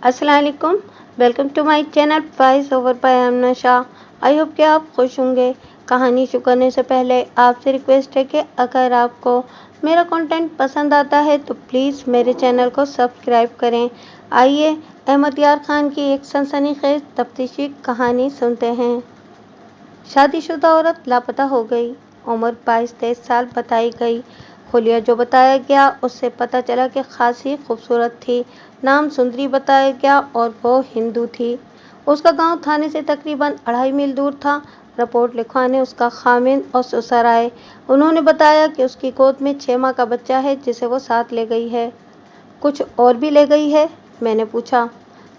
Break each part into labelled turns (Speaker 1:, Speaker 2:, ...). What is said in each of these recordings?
Speaker 1: अस्सलाम वालेकुम। Welcome to my channel voice over by Aamna Shah. I hope कि आप खुश होंगे। कहानी शुरू करने से पहले आपसे रिक्वेस्ट है कि अगर आपको मेरा कंटेंट पसंद आता है तो प्लीज़ मेरे चैनल को सब्सक्राइब करें। आइए अहमद यार खान की एक सनसनीखेज तफ्तीशी कहानी सुनते हैं। शादीशुदा औरत लापता हो गई। उम्र 22-23 साल बताई गई। हुलिया जो बताया गया उससे पता चला कि खासी खूबसूरत थी। नाम सुंदरी बताया गया और वो हिंदू थी। उसका गांव थाने से तकरीबन 2.5 मील दूर था। रिपोर्ट लिखवाने उसका खामिन और ससुर आए। उन्होंने बताया कि उसकी गोद में 6 माह का बच्चा है जिसे वो साथ ले गई है। कुछ और भी ले गई है? मैंने पूछा।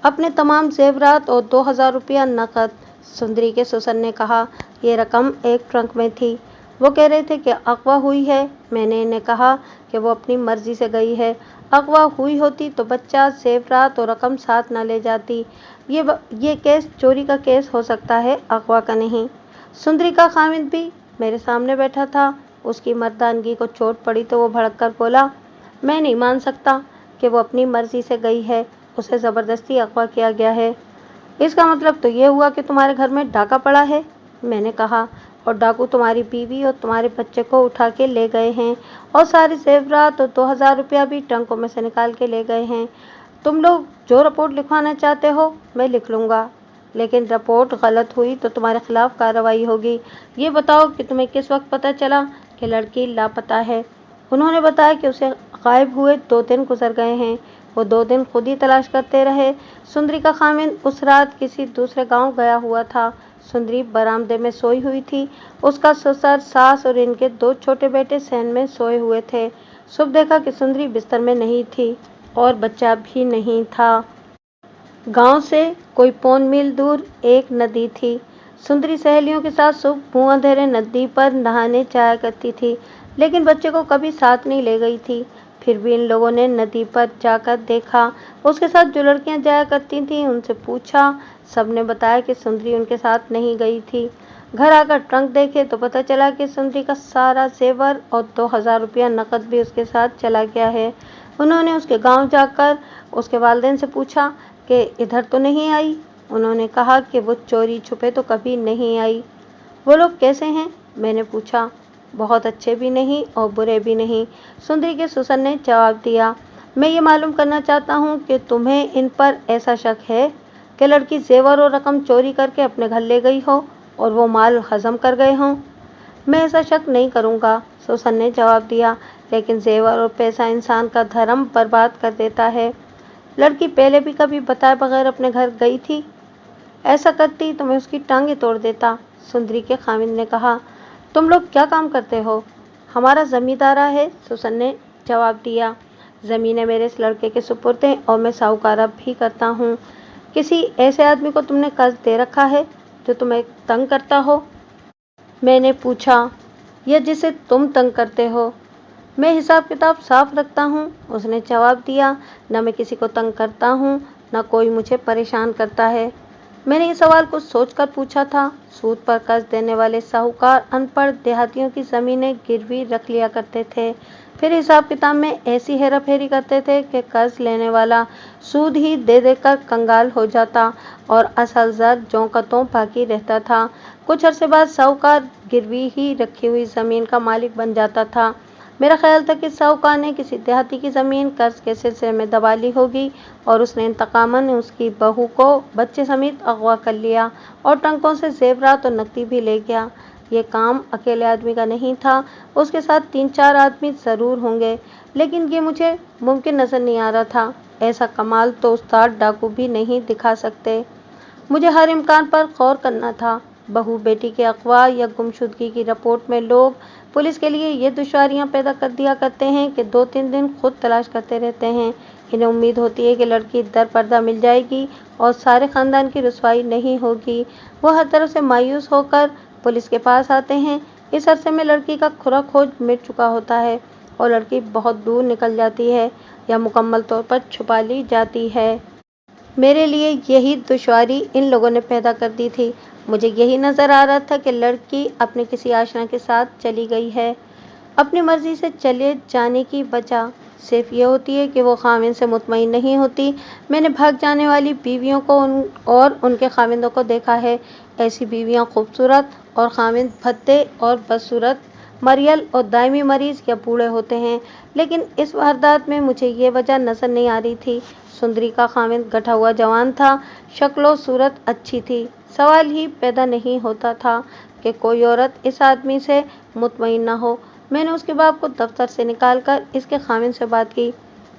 Speaker 1: अपने तमाम जेवरात और 2000 रुपया नकद, सुंदरी के ससुर ने कहा। ये रकम एक ट्रंक में थी। वो कह रहे थे कि अगवा हुई है। मैंने इन्हें कहा कि वो अपनी मर्जी से गई है। अगवा हुई होती तो बच्चा, जेवरात और रकम साथ न ले जाती। ये केस चोरी का केस हो सकता है, अगवा का नहीं। सुंदरी का खामिद भी मेरे सामने बैठा था। उसकी मर्दानगी को चोट पड़ी तो वो भड़क कर बोला, मैं नहीं मान सकता कि वो अपनी मर्जी से गई है। उसे ज़बरदस्ती अगवा किया गया है। इसका मतलब तो ये हुआ कि तुम्हारे घर में डाका पड़ा है। मैंने कहा, और डाकू तुम्हारी बीवी और तुम्हारे बच्चे को उठा के ले गए हैं और सारे जेवरात और 2000 रुपया भी ट्रंकों में से निकाल के ले गए हैं। तुम लोग जो रिपोर्ट लिखवाना चाहते हो मैं लिख लूँगा, लेकिन रिपोर्ट गलत हुई तो तुम्हारे खिलाफ कार्रवाई होगी। ये बताओ कि तुम्हें किस वक्त पता चला कि लड़की लापता है? उन्होंने बताया कि उसे गायब हुए 2 दिन गुजर गए हैं। वो 2 दिन खुद ही तलाश करते रहे। सुंदरी का खामिन उस रात किसी दूसरे गांव गया हुआ था। सुंदरी बरामदे में सोई हुई थी। उसका ससुर, सास और इनके 2 छोटे बेटे सहन में सोए हुए थे। सुबह देखा कि सुंदरी बिस्तर में नहीं थी और बच्चा भी नहीं था। गांव से कोई 1.25 मील दूर एक नदी थी। सुंदरी सहेलियों के साथ सुबह मुँह अंधेरे नदी पर नहाने जाया करती थी, लेकिन बच्चे को कभी साथ नहीं ले गई थी। फिर भी इन लोगों ने नदी पर जाकर देखा। उसके साथ जो लड़कियां जाया करती थीं उनसे पूछा। सबने बताया कि सुंदरी उनके साथ नहीं गई थी। घर आकर ट्रंक देखे तो पता चला कि सुंदरी का सारा जेवर और 2000 रुपया नकद भी उसके साथ चला गया है। उन्होंने उसके गांव जाकर उसके वालिदैन से पूछा कि इधर तो नहीं आई। उन्होंने कहा कि वो चोरी छुपे तो कभी नहीं आई। वो लोग कैसे हैं? मैंने पूछा। बहुत अच्छे भी नहीं और बुरे भी नहीं, सुंदरी के ससुर ने जवाब दिया। मैं ये मालूम करना चाहता हूँ कि तुम्हें इन पर ऐसा शक है कि लड़की जेवर और रकम चोरी करके अपने घर ले गई हो और वो माल हजम कर गए हों? मैं ऐसा शक नहीं करूँगा, ससुर ने जवाब दिया, लेकिन जेवर और पैसा इंसान का धर्म बर्बाद कर देता है। लड़की पहले भी कभी बताए बगैर अपने घर गई थी? ऐसा करती तो मैं उसकी टांगें तोड़ देता, सुंदरी के खामिद ने कहा। तुम लोग क्या काम करते हो? हमारा जमींदारा है, ससुर ने जवाब दिया। ज़मीनें मेरे इस लड़के के सुपुर्द हैं और मैं साहूकारा भी करता हूँ। किसी ऐसे आदमी को तुमने कर्ज दे रखा है जो तुम्हें तंग करता हो? मैंने पूछा। या जिसे तुम तंग करते हो? मैं हिसाब किताब साफ रखता हूँ, उसने जवाब दिया। न मैं किसी को तंग करता हूँ, न कोई मुझे परेशान करता है। मैंने ये सवाल कुछ सोचकर पूछा था। सूद पर कर्ज देने वाले साहूकार अनपढ़ देहातियों की ज़मीनें गिरवी रख लिया करते थे। फिर हिसाब किताब में ऐसी हेरा फेरी करते थे कि कर्ज लेने वाला सूद ही दे देकर कंगाल हो जाता और असल जर ज्यों का त्यों बाकी रहता था। कुछ अरसे बाद साहूकार गिरवी ही रखी हुई ज़मीन का मालिक बन जाता था। मेरा ख्याल था कि साहूकार ने किसी देहाती की ज़मीन कर्ज के सिलसिले में दबा ली होगी और उसने इंतकामन उसकी बहू को बच्चे समेत अगवा कर लिया और ट्रंकों से जेवरात और नकदी भी ले गया। ये काम अकेले आदमी का नहीं था, उसके साथ 3-4 आदमी ज़रूर होंगे, लेकिन ये मुझे मुमकिन नज़र नहीं आ रहा था। ऐसा कमाल तो उस्ताद डाकू भी नहीं दिखा सकते। मुझे हर इम्कान पर गौर करना था। बहू बेटी के अगवा या गुमशुदगी की रिपोर्ट में लोग पुलिस के लिए ये दुश्वारियां पैदा कर दिया करते हैं कि 2-3 दिन खुद तलाश करते रहते हैं। इन्हें उम्मीद होती है कि लड़की दर पर्दा मिल जाएगी और सारे ख़ानदान की रुसवाई नहीं होगी। वो हर तरफ से मायूस होकर पुलिस के पास आते हैं। इस अरसे में लड़की का खुरा खोज मिट चुका होता है और लड़की बहुत दूर निकल जाती है या मुकम्मल तौर पर छुपा ली जाती है। मेरे लिए यही दुश्वारी इन लोगों ने पैदा कर दी थी। मुझे यही नज़र आ रहा था कि लड़की अपने किसी आशना के साथ चली गई है। अपनी मर्जी से चले जाने की वजह सिर्फ ये होती है कि वो खाविंद से मुतमईन नहीं होती। मैंने भाग जाने वाली बीवियों को और उनके खाविंदों को देखा है। ऐसी बीवियां खूबसूरत और खाविंद भद्दे और बदसूरत, मरियल और दायमी मरीज या बूढ़े होते हैं। लेकिन इस वारदात में मुझे ये वजह नजर नहीं आ रही थी। सुंदरी का खाविंद गठा हुआ जवान था, शक्लो सूरत अच्छी थी। सवाल ही पैदा नहीं होता था कि कोई औरत इस आदमी से मुतमईन न हो। मैंने उसके बाप को दफ्तर से निकालकर इसके खाविंद से बात की।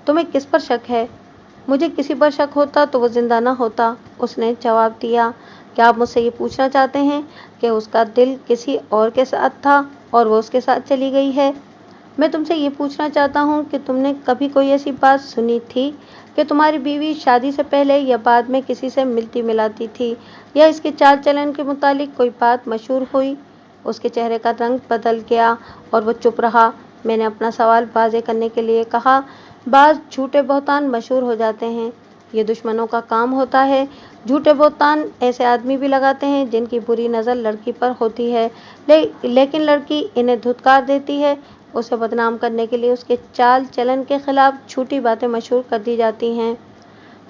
Speaker 1: तुम्हें किस पर शक है? मुझे किसी पर शक होता तो वो जिंदा न होता, उसने जवाब दिया। क्या आप मुझसे ये पूछना चाहते हैं कि उसका दिल किसी और के साथ था और वो उसके साथ चली गई है? मैं तुमसे ये पूछना चाहता हूँ कि तुमने कभी कोई ऐसी बात सुनी थी कि तुम्हारी बीवी शादी से पहले या बाद में किसी से मिलती मिलाती थी, या इसके चाल चलन के मुतालिक कोई बात मशहूर हुई? उसके चेहरे का रंग बदल गया और वो चुप रहा। मैंने अपना सवाल वाज़े करने के लिए कहा, बाज़ झूठे बहतान मशहूर हो जाते हैं, ये दुश्मनों का काम होता है। झूठे बहतान ऐसे आदमी भी लगाते हैं जिनकी बुरी नज़र लड़की पर होती है, लेकिन लड़की इन्हें धुतकार देती है। उसे बदनाम करने के लिए उसके चाल चलन के खिलाफ झूठी बातें मशहूर कर दी जाती हैं।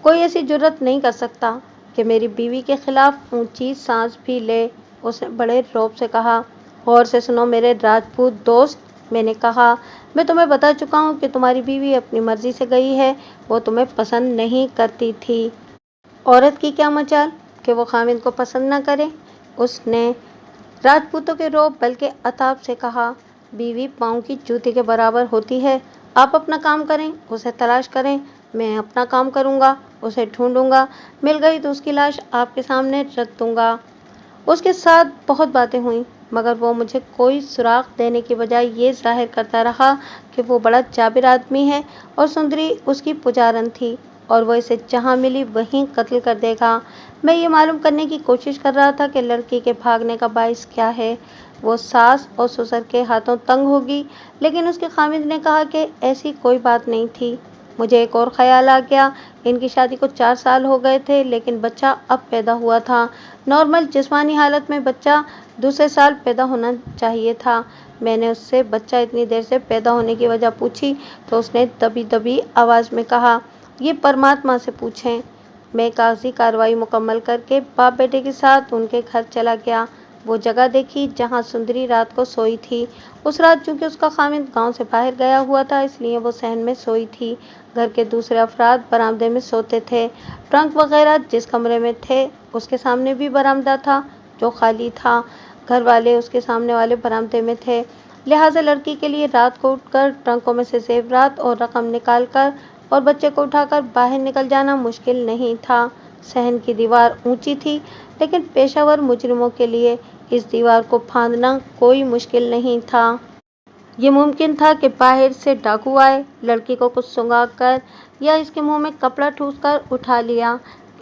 Speaker 1: कोई ऐसी जुर्रत नहीं कर सकता कि मेरी बीवी के खिलाफ ऊंची सांस भी ले, उसने बड़े रौब से कहा। गौर से सुनो मेरे राजपूत दोस्त, मैंने कहा, मैं तुम्हें बता चुका हूँ कि तुम्हारी बीवी अपनी मर्जी से गई है, वो तुम्हें पसंद नहीं करती थी। औरत की क्या मजाल कि वो खाविंद को पसंद न करे, उसने राजपूतों के रौब बल्कि अताब से कहा। बीवी पाँव की जूती के बराबर होती है। आप अपना काम करें, उसे तलाश करें, मैं अपना काम करूंगा, उसे ढूंढूंगा। मिल गई तो उसकी लाश आपके सामने रख दूंगा। उसके साथ बहुत बातें हुई, मगर वो मुझे कोई सुराग देने की बजाय ये जाहिर करता रहा कि वो बड़ा जाबिर आदमी है और सुंदरी उसकी पुजारन थी और वो इसे जहाँ मिली वहीं कत्ल कर देगा। मैं ये मालूम करने की कोशिश कर रहा था कि लड़की के भागने का बाइस क्या है। वो सास और ससुर के हाथों तंग होगी, लेकिन उसके खामिद ने कहा कि ऐसी कोई बात नहीं थी। मुझे एक और ख्याल आ गया। इनकी शादी को 4 साल हो गए थे, लेकिन बच्चा अब पैदा हुआ था। नॉर्मल जिस्मानी हालत में बच्चा दूसरे साल पैदा होना चाहिए था। मैंने उससे बच्चा इतनी देर से पैदा होने की वजह पूछी तो उसने दबी दबी आवाज़ में कहा, ये परमात्मा से पूछें। मैं कागजी कार्रवाई मुकम्मल करके बाप बेटे के साथ उनके घर चला गया। वो जगह देखी जहाँ सुंदरी रात को सोई थी। उस रात चूंकि उसका खामिद गांव से बाहर गया हुआ था, इसलिए वो सहन में सोई थी। घर के दूसरे अफराद बरामदे में सोते थे। ट्रंक वगैरह जिस कमरे में थे उसके सामने भी बरामदा था जो खाली था। घर वाले उसके सामने वाले बरामदे में थे, लिहाजा लड़की के लिए रात को उठकर ट्रंकों में से जेवरात और रकम निकालकर और बच्चे को उठाकर बाहर निकल जाना मुश्किल नहीं था। सहन की दीवार ऊंची थी, लेकिन पेशावर मुजरिमों के लिए इस दीवार को फांदना कोई मुश्किल नहीं था। ये मुमकिन था कि बाहर से डाकू आए, लड़की को कुछ सुंघा कर या इसके मुंह में कपड़ा ठूंसकर उठा लिया,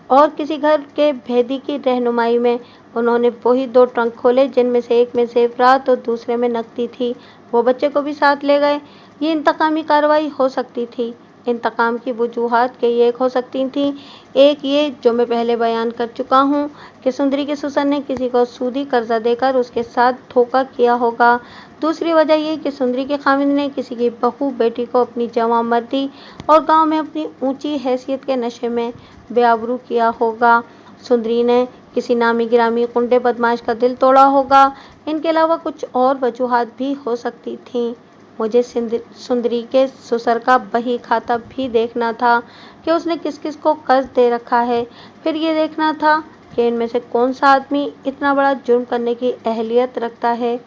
Speaker 1: और किसी घर के भेदी की रहनुमाई में उन्होंने वही 2 ट्रंक खोले जिनमें से एक में जेवरात और दूसरे में नकदी थी। वो बच्चे को भी साथ ले गए। ये इंतकामी कार्रवाई हो सकती थी। इंतकाम की वजूहात कई एक हो सकती थी। एक ये जो मैं पहले बयान कर चुका हूँ कि सुंदरी के ससुर ने किसी को सूदी कर्जा देकर उसके साथ धोखा किया होगा। दूसरी वजह ये कि सुंदरी के खामिद ने किसी की बहू बेटी को अपनी जवां मर्दी और गांव में अपनी ऊंची हैसियत के नशे में बेआबरू किया होगा। सुंदरी ने किसी नामी गिरामी कुंडे बदमाश का दिल तोड़ा होगा। इनके अलावा कुछ और वजूहात भी हो सकती थीं। मुझे सुंदरी के ससुर का बही खाता भी देखना था कि उसने किस किस को कर्ज दे रखा है। फिर ये देखना था कि इनमें से कौन सा आदमी इतना बड़ा जुर्म करने की अहलियत रखता है।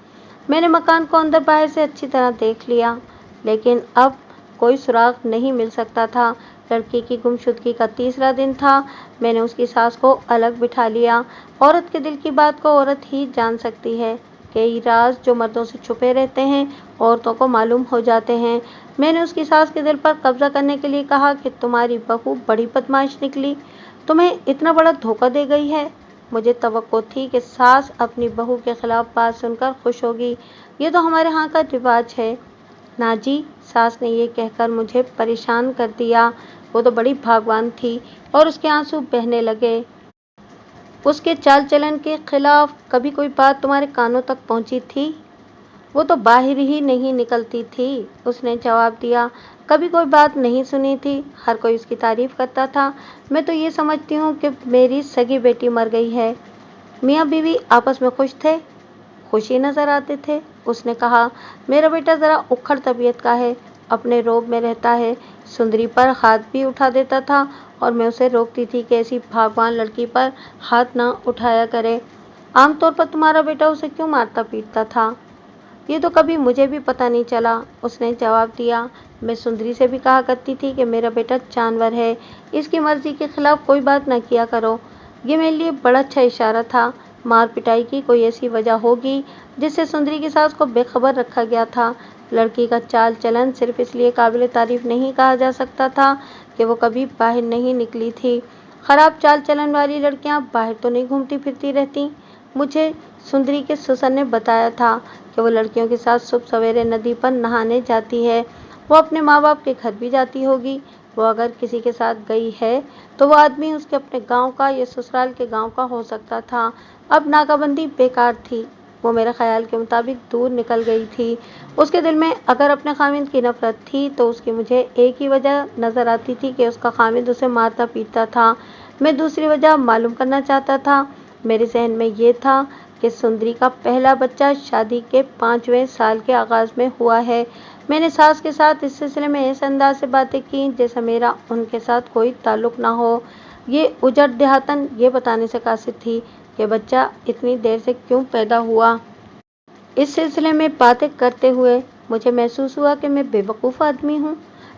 Speaker 1: मैंने मकान को अंदर बाहर से अच्छी तरह देख लिया, लेकिन अब कोई सुराग नहीं मिल सकता था। लड़की की गुमशुदगी का 3रा दिन था। मैंने उसकी सास को अलग बिठा लिया। औरत के दिल की बात को औरत ही जान सकती है। कई राज जो मर्दों से छुपे रहते हैं औरतों को मालूम हो जाते हैं। मैंने उसकी सास के दिल पर कब्जा करने के लिए कहा कि तुम्हारी बहू बड़ी बदमाश निकली, तुम्हें इतना बड़ा धोखा दे गई है। मुझे तवक्को थी कि सास अपनी बहू के खिलाफ बात सुनकर खुश होगी। ये तो हमारे यहाँ का रिवाज है। ना जी, सास ने ये कहकर मुझे परेशान कर दिया। वो तो बड़ी भागवान थी और उसके आंसू बहने लगे। उसके चाल चलन के खिलाफ कभी कोई बात तुम्हारे कानों तक पहुंची थी? वो तो बाहर ही नहीं निकलती थी, उसने जवाब दिया। कभी कोई बात नहीं सुनी थी, हर कोई उसकी तारीफ करता था। मैं तो ये समझती हूँ कि मेरी सगी बेटी मर गई है। मियाँ बीवी आपस में खुश थे, खुशी नजर आते थे। उसने कहा, मेरा बेटा जरा उखड़ तबीयत का है, अपने रोब में रहता है। सुंदरी पर हाथ भी उठा देता था और मैं उसे रोकती थी कि ऐसी भागवान लड़की पर हाथ ना उठाया करे। आमतौर पर तुम्हारा बेटा उसे क्यों मारता पीटता था, ये तो कभी मुझे भी पता नहीं चला, उसने जवाब दिया। मैं सुंदरी से भी कहा करती थी कि मेरा बेटा जानवर है, इसकी मर्जी के खिलाफ कोई बात न किया करो। ये मेरे लिए बड़ा अच्छा इशारा था। मार पिटाई की कोई ऐसी वजह होगी जिससे सुंदरी की सास को बेखबर रखा गया था। लड़की का चाल चलन सिर्फ इसलिए काबिल तारीफ नहीं कहा जा सकता था कि वो कभी बाहर नहीं निकली थी। खराब चाल चलन वाली लड़कियां बाहर तो नहीं घूमती फिरती रहती। मुझे सुंदरी के ससुर ने बताया था कि वो लड़कियों के साथ सुबह सवेरे नदी पर नहाने जाती है। वो अपने माँ बाप के घर भी जाती होगी। वो अगर किसी के साथ गई है तो वो आदमी उसके अपने गांव का या ससुराल के गांव का हो सकता था। अब नाकाबंदी बेकार थी। वो मेरे ख्याल के मुताबिक दूर निकल गई थी। उसके दिल में अगर अपने खामिद की नफरत थी तो उसकी मुझे एक ही वजह नजर आती थी कि उसका खामिद उसे मारता पीटता था। मैं दूसरी वजह मालूम करना चाहता था। मेरे जहन में ये था कि सुंदरी का पहला बच्चा शादी के 5वें साल के आगाज में हुआ है। मैंने सास के साथ इस सिलसिले में ऐसे अंदाज से बातें की जैसे मेरा उनके साथ कोई ताल्लुक ना हो। ये उजड़ देहातन ये बताने से कासिर थी कि बच्चा इतनी देर से क्यों पैदा हुआ। इस सिलसिले में बातें करते हुए मुझे महसूस हुआ कि मैं बेवकूफ़ आदमी हूँ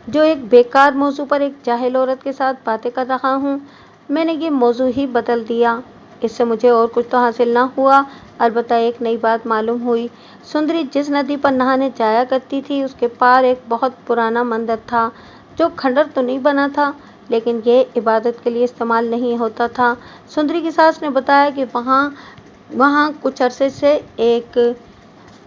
Speaker 1: जो एक बेकार मौजू पर एक जाहिल औरत के साथ बातें कर रहा हूँ। मैंने ये मौजू ही बदल दिया। इससे मुझे और कुछ तो हासिल ना हुआ, अलबत्ता एक नई बात मालूम हुई। सुंदरी जिस नदी पर नहाने जाया करती थी उसके पार एक बहुत पुराना मंदिर था जो खंडर तो नहीं बना था लेकिन ये इबादत के लिए इस्तेमाल नहीं होता था। सुंदरी की सास ने बताया कि वहाँ कुछ अरसे से एक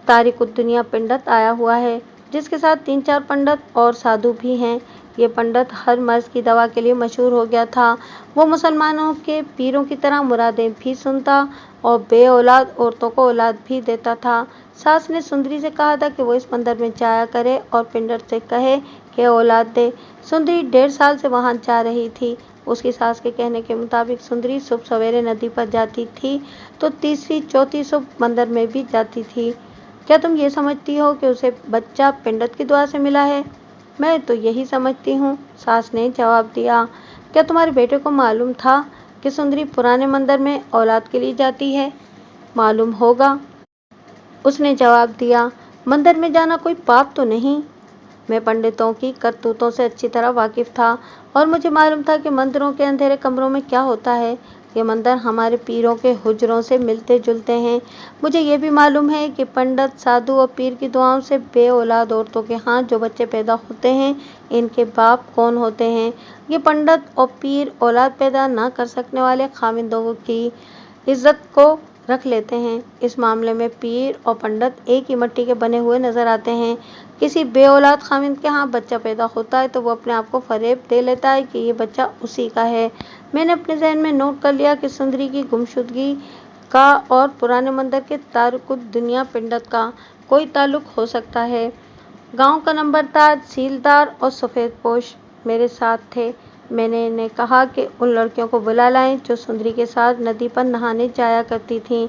Speaker 1: तारिकुद्दुनिया पंडित आया हुआ है जिसके साथ 3-4 पंडित और साधु भी हैं। ये पंडित हर मर्ज की दवा के लिए मशहूर हो गया था। वो मुसलमानों के पीरों की तरह मुरादें भी सुनता और बे औलाद औरतों को औलाद भी देता था। सास ने सुंदरी से कहा था कि वो इस मंदिर में जाया करे और पंडित से कहे कि औलाद दे। सुंदरी 1.5 साल से वहां जा रही थी। उसकी सास के कहने के मुताबिक सुंदरी सुबह सवेरे नदी पर जाती थी तो तीसरी चौथी सुबह मंदिर में भी जाती थी। क्या तुम ये समझती हो कि उसे बच्चा पंडित की दुआ से मिला है? मैं तो यही समझती हूँ, सास ने जवाब दिया। क्या तुम्हारे बेटे को मालूम था कि सुंदरी पुराने मंदिर में औलाद के लिए जाती है? मालूम होगा, उसने जवाब दिया। मंदिर में जाना कोई पाप तो नहीं। मैं पंडितों की करतूतों से अच्छी तरह वाकिफ था और मुझे मालूम था कि मंदिरों के अंधेरे कमरों में क्या होता है। ये मंदिर हमारे पीरों के हुजरों से मिलते जुलते हैं। मुझे ये भी मालूम है कि पंडित, साधु और पीर की दुआओं से बे औलाद औरतों के हाथ जो बच्चे पैदा होते हैं इनके बाप कौन होते हैं। ये पंडित और पीर औलाद पैदा ना कर सकने वाले खामिंदों की इज्जत को रख लेते हैं। इस मामले में पीर और पंडित एक ही मिट्टी के बने हुए नजर आते हैं। किसी बे औलाद खामिंद के यहाँ बच्चा पैदा होता है तो वो अपने आप को फरेब दे लेता है कि ये बच्चा उसी का है। मैंने अपने जहन में नोट कर लिया कि सुंदरी की गुमशुदगी का और पुराने मंदिर के तारिकुद्दुनिया पंडित का कोई ताल्लुक हो सकता है। गांव का नंबरदार, सीलदार और सफ़ेदपोश मेरे साथ थे। मैंने इन्हें कहा कि उन लड़कियों को बुला लाएं जो सुंदरी के साथ नदी पर नहाने जाया करती थीं।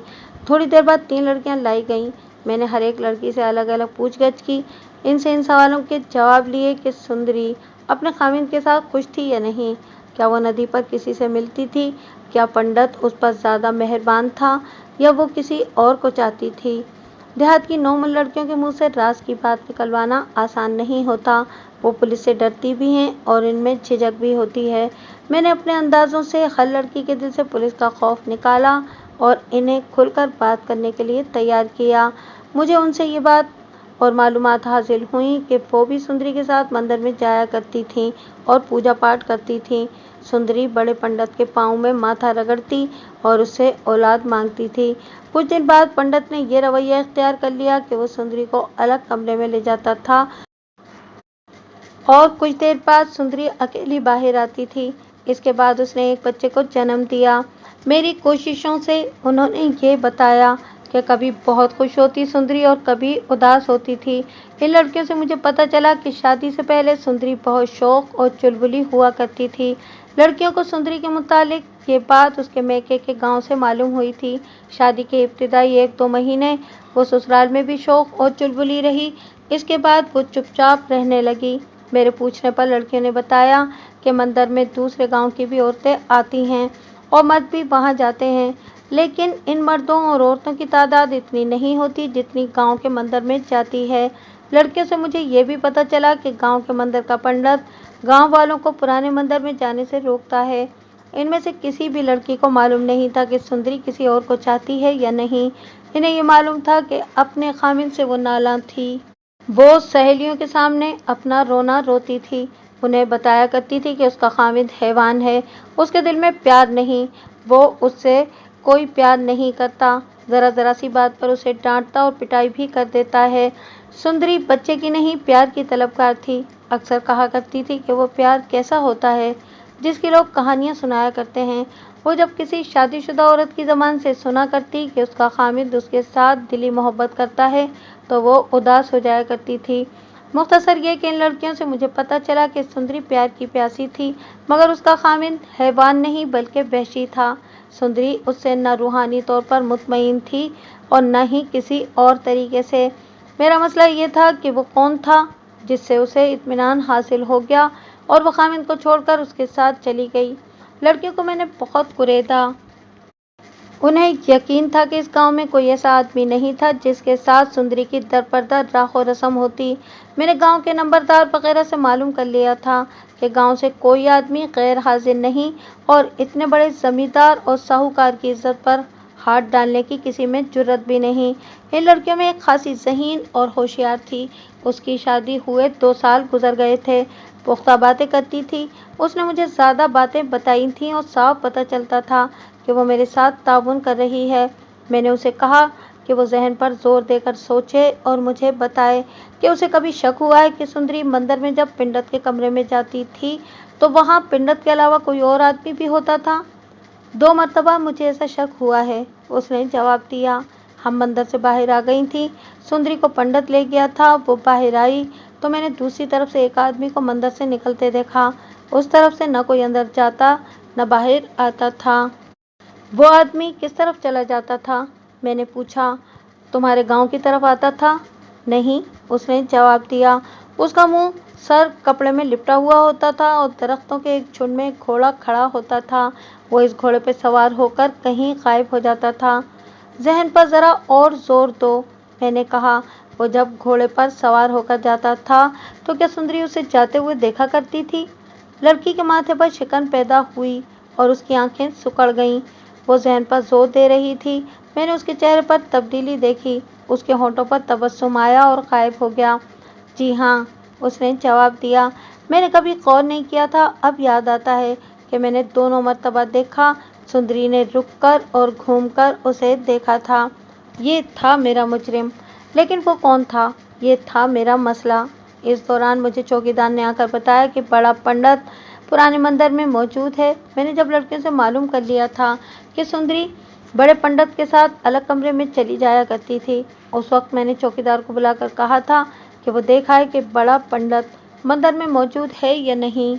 Speaker 1: थोड़ी देर बाद 3 लड़कियां लाई गईं। मैंने हर एक लड़की से अलग अलग पूछगछ की, इनसे इन सवालों के जवाब लिए कि सुंदरी अपने खामिद के साथ खुश थी या नहीं, क्या वो नदी पर किसी से मिलती थी, क्या पंडित उस पर ज़्यादा मेहरबान था या वो किसी और को चाहती थी। देहात की 9 लड़कियों के मुंह से राज की बात निकलवाना आसान नहीं होता। वो पुलिस से डरती भी हैं और इनमें झिझक भी होती है। मैंने अपने अंदाजों से हर लड़की के दिल से पुलिस का खौफ निकाला और इन्हें खुलकर बात करने के लिए तैयार किया। मुझे उनसे ये बात और मालूमात हासिल हुई कि वो भी सुंदरी के साथ मंदिर में जाया करती थीं और पूजा पाठ करती थीं। सुंदरी बड़े पंडित के पाँव में माथा रगड़ती और उससे औलाद मांगती थी। कुछ दिन बाद पंडित ने ये रवैया इख्तियार कर लिया कि वो सुंदरी को अलग कमरे में ले जाता था और कुछ देर बाद सुंदरी अकेली बाहर आती थी। इसके बाद उसने एक बच्चे को जन्म दिया। मेरी कोशिशों से उन्होंने ये बताया कि कभी बहुत खुश होती सुंदरी और कभी उदास होती थी। इन लड़कियों से मुझे पता चला कि शादी से पहले सुंदरी बहुत शौक और चुलबुली हुआ करती थी। लड़कियों को सुंदरी के मुतालिक ये बात उसके मैके के गांव से मालूम हुई थी। शादी के इब्तिदाई 1-2 महीने वो ससुराल में भी शौक और चुलबुली रही। इसके बाद वो चुपचाप रहने लगी। मेरे पूछने पर लड़कियों ने बताया कि मंदिर में दूसरे गांव की भी औरतें आती हैं और मर्द भी वहां जाते हैं, लेकिन इन मर्दों और औरतों की तादाद इतनी नहीं होती जितनी गांव के मंदिर में जाती है। लड़कियों से मुझे ये भी पता चला कि गांव के मंदिर का पंडित गांव वालों को पुराने मंदिर में जाने से रोकता है। इनमें से किसी भी लड़की को मालूम नहीं था कि सुंदरी किसी और को चाहती है या नहीं। इन्हें ये मालूम था कि अपने खामिद से वो नाला थी। वो सहेलियों के सामने अपना रोना रोती थी। उन्हें बताया करती थी कि उसका खामिद हैवान है, उसके दिल में प्यार नहीं, वो उससे कोई प्यार नहीं करता, जरा सी बात पर उसे डांटता और पिटाई भी कर देता है। सुंदरी बच्चे की नहीं प्यार की तलबगार थी। अक्सर कहा करती थी कि वो प्यार कैसा होता है जिसकी लोग कहानियां सुनाया करते हैं। वो जब किसी शादीशुदा औरत की ज़बान से सुना करती कि उसका खामिद उसके साथ दिली मोहब्बत करता है तो वो उदास हो जाया करती थी। मुख्तसर ये कि इन लड़कियों से मुझे पता चला कि सुंदरी प्यार की प्यासी थी, मगर उसका खामिद हैवान नहीं बल्कि वहशी था। सुंदरी उससे न रूहानी तौर पर मुतमईन थी और न ही किसी और तरीके से। मेरा मसला ये था कि वो कौन था जिससे उसे इत्मीनान हासिल हो गया और वो खामिद को छोड़कर उसके साथ चली गई। लड़कियों को मैंने बहुत कुरेदा। उन्हें यकीन था कि इस गांव में कोई ऐसा आदमी नहीं था जिसके साथ सुंदरी की दर पर दर राखो रस्म होती। मैंने गांव के नंबरदार वगैरह से मालूम कर लिया था कि गांव से कोई आदमी गैर हाजिर नहीं और इतने बड़े जमींदार और साहूकार की इज्जत पर हाथ डालने की किसी में जुर्रत भी नहीं। इन लड़कियों में एक खासी ज़हीन और होशियार थी। उसकी शादी हुए 2 साल गुजर गए थे। पुख्ता बातें करती थी। उसने मुझे ज़्यादा बातें बताई थीं और साफ पता चलता था कि वो मेरे साथ ताउन कर रही है। मैंने उसे कहा कि वो ज़हन पर जोर देकर सोचे और मुझे बताए कि उसे कभी शक हुआ है कि सुंदरी मंदिर में जब पंडित के कमरे में जाती थी तो वहाँ पंडित के अलावा कोई और आदमी भी होता था। 2 मरतबा मुझे ऐसा शक हुआ है, उसने जवाब दिया। हम मंदिर से बाहर आ गई थी। सुंदरी को पंडित ले गया था। वो बाहर आई तो मैंने दूसरी तरफ से एक आदमी को मंदिर से निकलते देखा। उस तरफ से न कोई अंदर जाता न बाहर आता था। वो आदमी किस तरफ चला जाता था? मैंने पूछा। तुम्हारे गांव की तरफ आता था? नहीं, उसने जवाब दिया। उसका मुंह सर कपड़े में लिपटा हुआ होता था और दरख्तों के एक झुंड में एक घोड़ा खड़ा होता था। वो इस घोड़े पर सवार होकर कहीं गायब हो जाता था। जहन पर जरा और जोर दो, मैंने कहा। वो जब घोड़े पर सवार होकर जाता था तो क्या सुंदरी उसे जाते हुए देखा करती थी? लड़की के माथे पर शिकन पैदा हुई और उसकी आंखें सिकुड़ गईं। वो ज़हन पर जोर दे रही थी। मैंने उसके चेहरे पर तब्दीली देखी। उसके होंठों पर तबस्सुम आया और गायब हो गया। जी हाँ, उसने जवाब दिया। मैंने कभी गौर नहीं किया था, अब याद आता है कि मैंने दोनों मर्तबा देखा। सुंदरी ने रुककर और घूमकर उसे देखा था। ये था मेरा मुजरिम। लेकिन वो कौन था? ये था मेरा मसला। इस दौरान मुझे चौकीदार ने आकर बताया कि बड़ा पंडित पुराने मंदिर में मौजूद है। मैंने जब लड़कियों से मालूम कर लिया था कि सुंदरी बड़े पंडित के साथ अलग कमरे में चली जाया करती थी, उस वक्त मैंने चौकीदार को बुलाकर कहा था कि वो देखा है कि बड़ा पंडित मंदिर में मौजूद है या नहीं।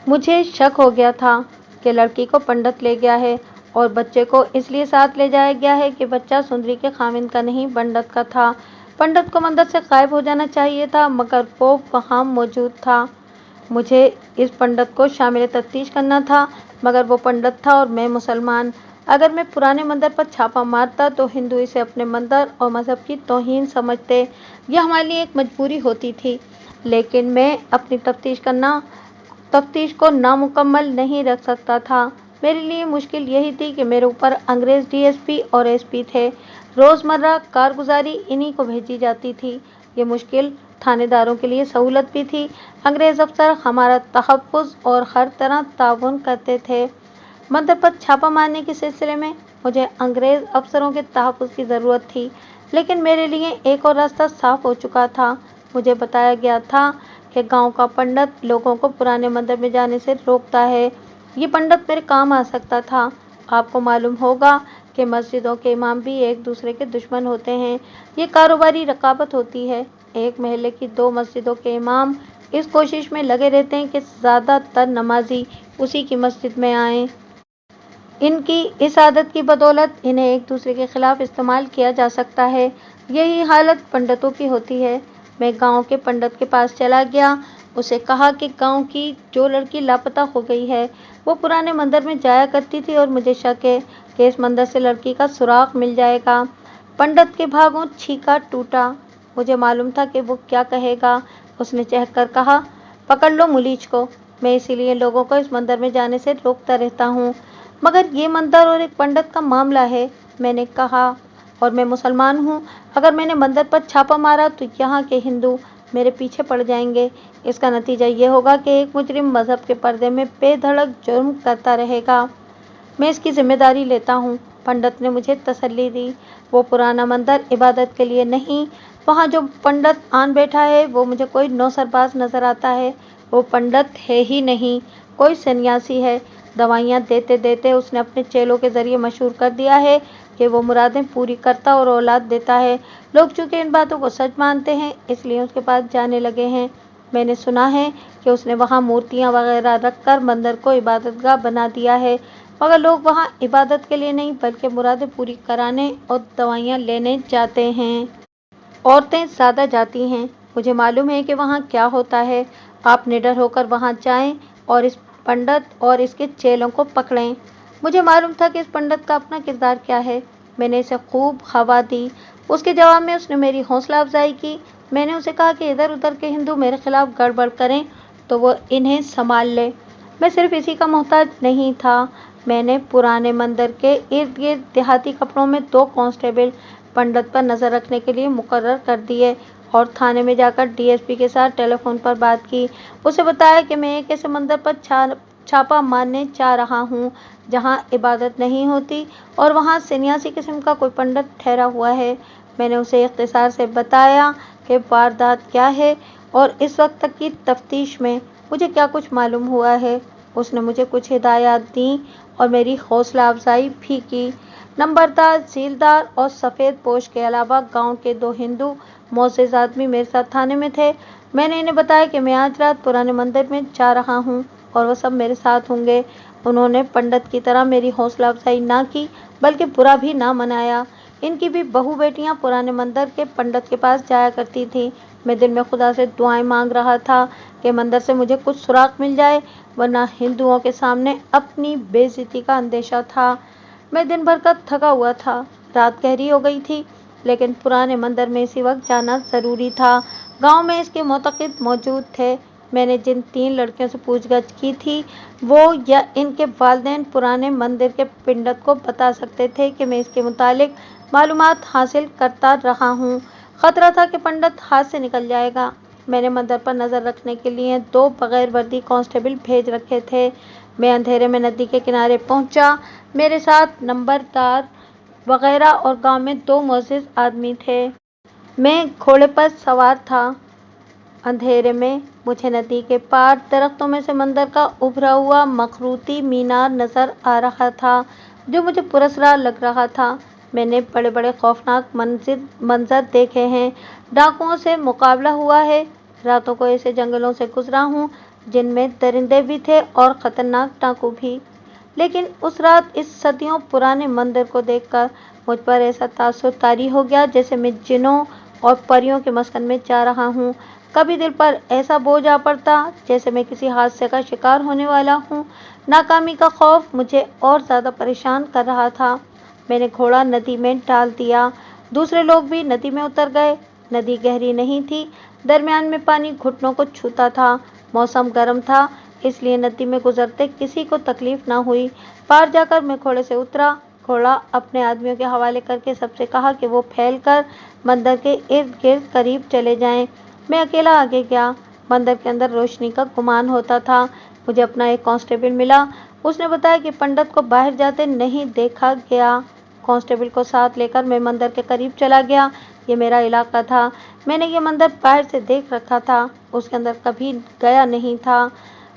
Speaker 1: मुझे शक हो गया था कि लड़की को पंडित ले गया है और बच्चे को इसलिए साथ ले जाया गया है कि बच्चा सुंदरी के खामिद का नहीं पंडित का था। पंडित को मंदिर से गायब हो जाना चाहिए था, मगर वो वहाँ मौजूद था। मुझे इस पंडित को शामिल तफ्तीश करना था, मगर वो पंडित था और मैं मुसलमान। अगर मैं पुराने मंदिर पर छापा मारता तो हिंदू इसे अपने मंदिर और मजहब की तौहीन समझते। यह हमारे लिए एक मजबूरी होती थी, लेकिन मैं अपनी तफ्तीश को नामुकम्मल नहीं रख सकता था। मेरे लिए मुश्किल यही थी कि मेरे ऊपर अंग्रेज डीएसपी और एसपी थे। रोज़मर्रा कारगुजारी इन्हीं को भेजी जाती थी। ये मुश्किल थानेदारों के लिए सहूलत भी थी। अंग्रेज अफसर हमारा तहफ़्फ़ुज़ और हर तरह ताउन करते थे। मंदिर पर छापा मारने के सिलसिले में मुझे अंग्रेज अफसरों के तहफ़्फ़ुज़ की ज़रूरत थी, लेकिन मेरे लिए एक और रास्ता साफ हो चुका था। मुझे बताया गया था कि गांव का पंडित लोगों को पुराने मंदिर में जाने से रोकता है। ये पंडित मेरे काम आ सकता था। आपको मालूम होगा کہ मस्जिदों के इमाम भी एक दूसरे के दुश्मन होते हैं। ये कारोबारी रकाबत होती है। एक महल्ले की 2 मस्जिदों के इमाम इस कोशिश में लगे रहते हैं कि ज़्यादातर नमाजी उसी की मस्जिद में आएं। इनकी इस आदत की बदौलत इन्हें एक दूसरे के खिलाफ इस्तेमाल किया जा सकता है। यही हालत पंडितों की होती है। मैं गांव के पंडित के पास चला गया। उसे कहा कि गांव की जो लड़की लापता हो गई है वो पुराने मंदिर में जाया करती थी और मुझे शक है कि इस मंदिर से लड़की का सुराग मिल जाएगा। पंडित के भागों छींका टूटा। मुझे मालूम था कि वो क्या कहेगा। उसने चहक कर कहा, पकड़ लो मुलीच को। मैं इसीलिए लोगों को इस मंदिर में जाने से रोकता रहता हूँ। मगर ये मंदिर और एक पंडित का मामला है, मैंने कहा, और मैं मुसलमान हूँ। अगर मैंने मंदिर पर छापा मारा तो यहाँ के हिंदू मेरे पीछे पड़ जाएंगे। इसका नतीजा ये होगा कि एक मुजरिम मजहब के पर्दे में बेधड़क जुर्म करता रहेगा। मैं इसकी जिम्मेदारी लेता हूँ। पंडित ने मुझे तसल्ली दी। वो पुराना मंदिर इबादत के लिए नहीं, वहाँ जो पंडित आन बैठा है वो मुझे कोई नौसरबाज नजर आता है। वो पंडित है ही नहीं, कोई सन्यासी है। दवाइयाँ देते देते उसने अपने चेलों के जरिए मशहूर कर दिया है कि वो मुरादें पूरी करता और औलाद देता है। लोग चूंकि इन बातों को सच मानते हैं इसलिए उसके पास जाने लगे हैं। मैंने सुना है कि उसने वहाँ मूर्तियाँ वगैरह रखकर मंदिर को इबादतगाह बना दिया है। मगर लोग वहाँ इबादत के लिए नहीं बल्कि मुरादें पूरी कराने और दवाइयाँ लेने जाते हैं। औरतें ज़्यादा जाती हैं। मुझे मालूम है कि वहाँ क्या होता है। आप निडर होकर वहाँ जाएं और इस पंडित और इसके चेलों को पकड़ें। मुझे मालूम था कि इस पंडित का अपना किरदार क्या है। मैंने इसे खूब हवा दी। उसके जवाब में उसने मेरी हौसला अफजाई की। मैंने उसे कहा कि इधर उधर के हिंदू मेरे खिलाफ गड़बड़ करें तो वो इन्हें संभाल ले। मैं सिर्फ इसी का मोहताज नहीं था। मैंने पुराने मंदिर के इर्द गिर्द देहाती कपड़ों में 2 कांस्टेबल पंडित पर नजर रखने के लिए मुकर्रर कर दिए और थाने में जाकर डीएसपी के साथ टेलीफोन पर बात की। उसे बताया कि मैं एक ऐसे मंदिर पर छापा मारने जा रहा हूँ जहाँ इबादत नहीं होती और वहाँ सन्यासी किस्म का कोई पंडित ठहरा हुआ है। मैंने उसे इख्तिसार से बताया कि वारदात क्या है और इस वक्त तक की तफ्तीश में मुझे क्या कुछ मालूम हुआ है। उसने मुझे कुछ हिदायत दी और मेरी हौसला अफजाई भी की। नंबरदार, सीलदार और सफ़ेद पोश के अलावा गांव के 2 हिंदू मोअज़्ज़िज़ आदमी मेरे साथ थाने में थे। मैंने इन्हें बताया कि मैं आज रात पुराने मंदिर में जा रहा हूँ और वो सब मेरे साथ होंगे। उन्होंने पंडित की तरह मेरी हौसला अफजाई ना की बल्कि बुरा भी ना मनाया। इनकी भी बहू बेटियां पुराने मंदिर के पंडित के पास जाया करती थीं। मैं दिल में खुदा से दुआएं मांग रहा था कि मंदिर से मुझे कुछ सुराग मिल जाए, वरना हिंदुओं के सामने अपनी बेइज्जती का अंदेशा था। मैं दिन भर का थका हुआ था। रात गहरी हो गई थी लेकिन पुराने मंदिर में इसी वक्त जाना ज़रूरी था। गांव में इसके मोतक़िद मौजूद थे। मैंने जिन 3 लड़कियों से पूछगछ की थी वो या इनके वालिदैन पुराने मंदिर के पंडित को बता सकते थे कि मैं इसके मुतालिक मालूमात हासिल करता रहा हूँ। खतरा था कि पंडित हाथ से निकल जाएगा। मैंने मंदिर पर नज़र रखने के लिए 2 बगैर वर्दी कांस्टेबल भेज रखे थे। मैं अंधेरे में नदी के किनारे पहुंचा। मेरे साथ नंबरदार वगैरह और गांव में 2 मुअज़्ज़िज़ आदमी थे। मैं घोड़े पर सवार था। अंधेरे में मुझे नदी के पार दरख्तों में से मंदिर का उभरा हुआ मखरूती मीनार नजर आ रहा था जो मुझे पुरस्कार लग रहा था। मैंने बड़े बड़े खौफनाक मंजर देखे हैं। डाकुओं से मुकाबला हुआ है। रातों को ऐसे जंगलों से गुजरा हूँ जिनमें दरिंदे भी थे और खतरनाक डाकू भी। लेकिन उस रात इस सदियों पुराने मंदिर को देखकर मुझ पर ऐसा तासुर तारी हो गया जैसे मैं जिनों और परियों के मस्कन में जा रहा हूँ। कभी दिल पर ऐसा बोझ आ पड़ता जैसे मैं किसी हादसे का शिकार होने वाला हूँ। नाकामी का खौफ मुझे और ज़्यादा परेशान कर रहा था। मैंने घोड़ा नदी में डाल दिया। दूसरे लोग भी नदी में उतर गए। नदी गहरी नहीं थी, दरमियान में पानी घुटनों को छूता था। मौसम गर्म था इसलिए नदी में गुजरते किसी को तकलीफ ना हुई। पार जाकर मैं घोड़े से उतरा। घोड़ा अपने आदमियों के हवाले करके सबसे कहा कि वो फैलकर मंदिर के इर्द गिर्द करीब चले जाएं। मैं अकेला आगे गया। मंदिर के अंदर रोशनी का गुमान होता था। मुझे अपना एक कांस्टेबल मिला। उसने बताया कि पंडित को बाहर जाते नहीं देखा गया। कांस्टेबल को साथ लेकर मैं मंदिर के करीब चला गया। ये मेरा इलाका था। मैंने ये मंदिर बाहर से देख रखा था, उसके अंदर कभी गया नहीं था।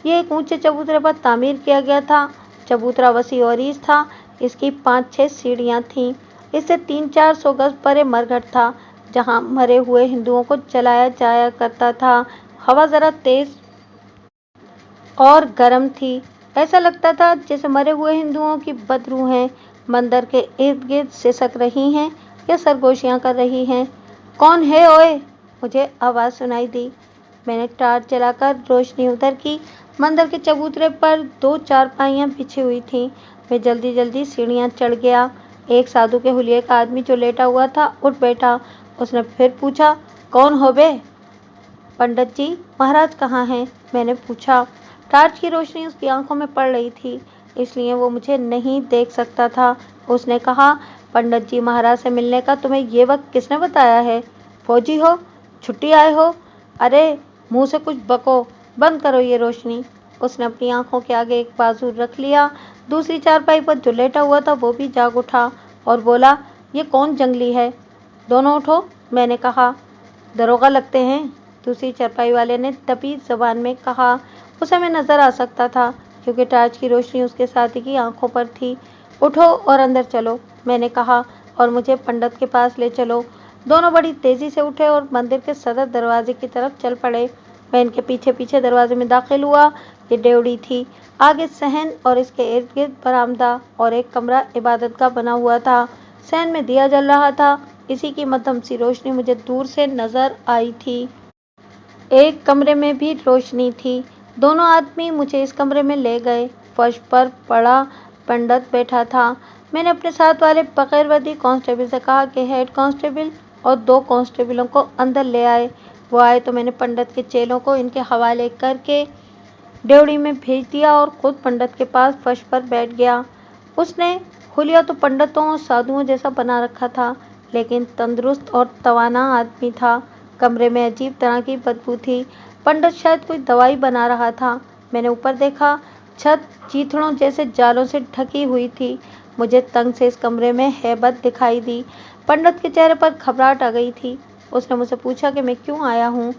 Speaker 1: ये एक ऊंचे चबूतरे पर तामीर किया गया था। चबूतरा वसी और ईस था। इसकी 5-6 सीढ़ियां थीं। इससे 300-400 गज परे मरघट था, जहां मरे हुए हिंदुओं को जलाया जाया करता था। हवा जरा तेज और गर्म थी। ऐसा लगता था जैसे मरे हुए हिंदुओं की बदरूहें मंदिर के इर्द गिर्द सिसक रही हैं या सरगोशियां कर रही हैं। कौन है ओए? मुझे आवाज सुनाई दी। मैंने टार्च जलाकर रोशनी उधर की। मंदिर के चबूतरे पर 2 चारपाइयां बिछी हुई थीं। मैं जल्दी जल्दी सीढ़ियां चढ़ गया। एक साधु के हुलिये का आदमी जो लेटा हुआ था उठ बैठा। उसने फिर पूछा, कौन हो बे? पंडित जी, महाराज कहाँ हैं? मैंने पूछा। टार्च की रोशनी उसकी आंखों में पड़ रही थी, इसलिए वो मुझे नहीं देख सकता था। उसने कहा, पंडित जी महाराज से मिलने का तुम्हें ये वक्त किसने बताया है? फौजी हो? छुट्टी आए हो? अरे मुंह से कुछ बको, बंद करो ये रोशनी। उसने अपनी आंखों के आगे एक बाजू रख लिया। दूसरी चारपाई पर जो लेटा हुआ था वो भी जाग उठा और बोला, ये कौन जंगली है? दोनों उठो, मैंने कहा। दरोगा लगते हैं, दूसरी चारपाई वाले ने दबी जबान में कहा। उसे मैं नजर आ सकता था क्योंकि टार्च की रोशनी उसके साथी की आंखों पर थी। उठो और अंदर चलो, मैंने कहा, और मुझे पंडित के पास ले चलो। दोनों बड़ी तेजी से उठे और मंदिर के सदर दरवाजे की तरफ चल पड़े। मैं इनके पीछे पीछे दरवाजे में दाखिल हुआ। ये डेवढ़ी थी। आगे सहन और इसके इर्द गिर्द बरामदा और एक कमरा इबादत का बना हुआ था। सहन में दिया जल रहा था। इसी की मध्यम सी रोशनी मुझे दूर से नजर आई थी। एक कमरे में भी रोशनी थी। दोनों आदमी मुझे इस कमरे में ले गए। फर्श पर पड़ा पंडित बैठा था। मैंने अपने साथ वाले बगैर वर्दी कांस्टेबल से कहा कि हेड कांस्टेबल और 2 कांस्टेबलों को अंदर ले आए। वो आए तो मैंने पंडित के चेलों को इनके हवाले करके डेवढ़ी में भेज दिया और खुद पंडित के पास फर्श पर बैठ गया। उसने हुलिया तो पंडितों और साधुओं जैसा बना रखा था, लेकिन तंदुरुस्त और तवाना आदमी था। कमरे में अजीब तरह की बदबू थी। पंडित शायद कोई दवाई बना रहा था। मैंने ऊपर देखा। छत चीथड़ों जैसे जालों से ढकी हुई थी। मुझे तंग से इस कमरे में हैबत दिखाई दी। पंडित के चेहरे पर घबराहट आ गई थी। उसने मुझसे पूछा कि मैं क्यों आया हूँ।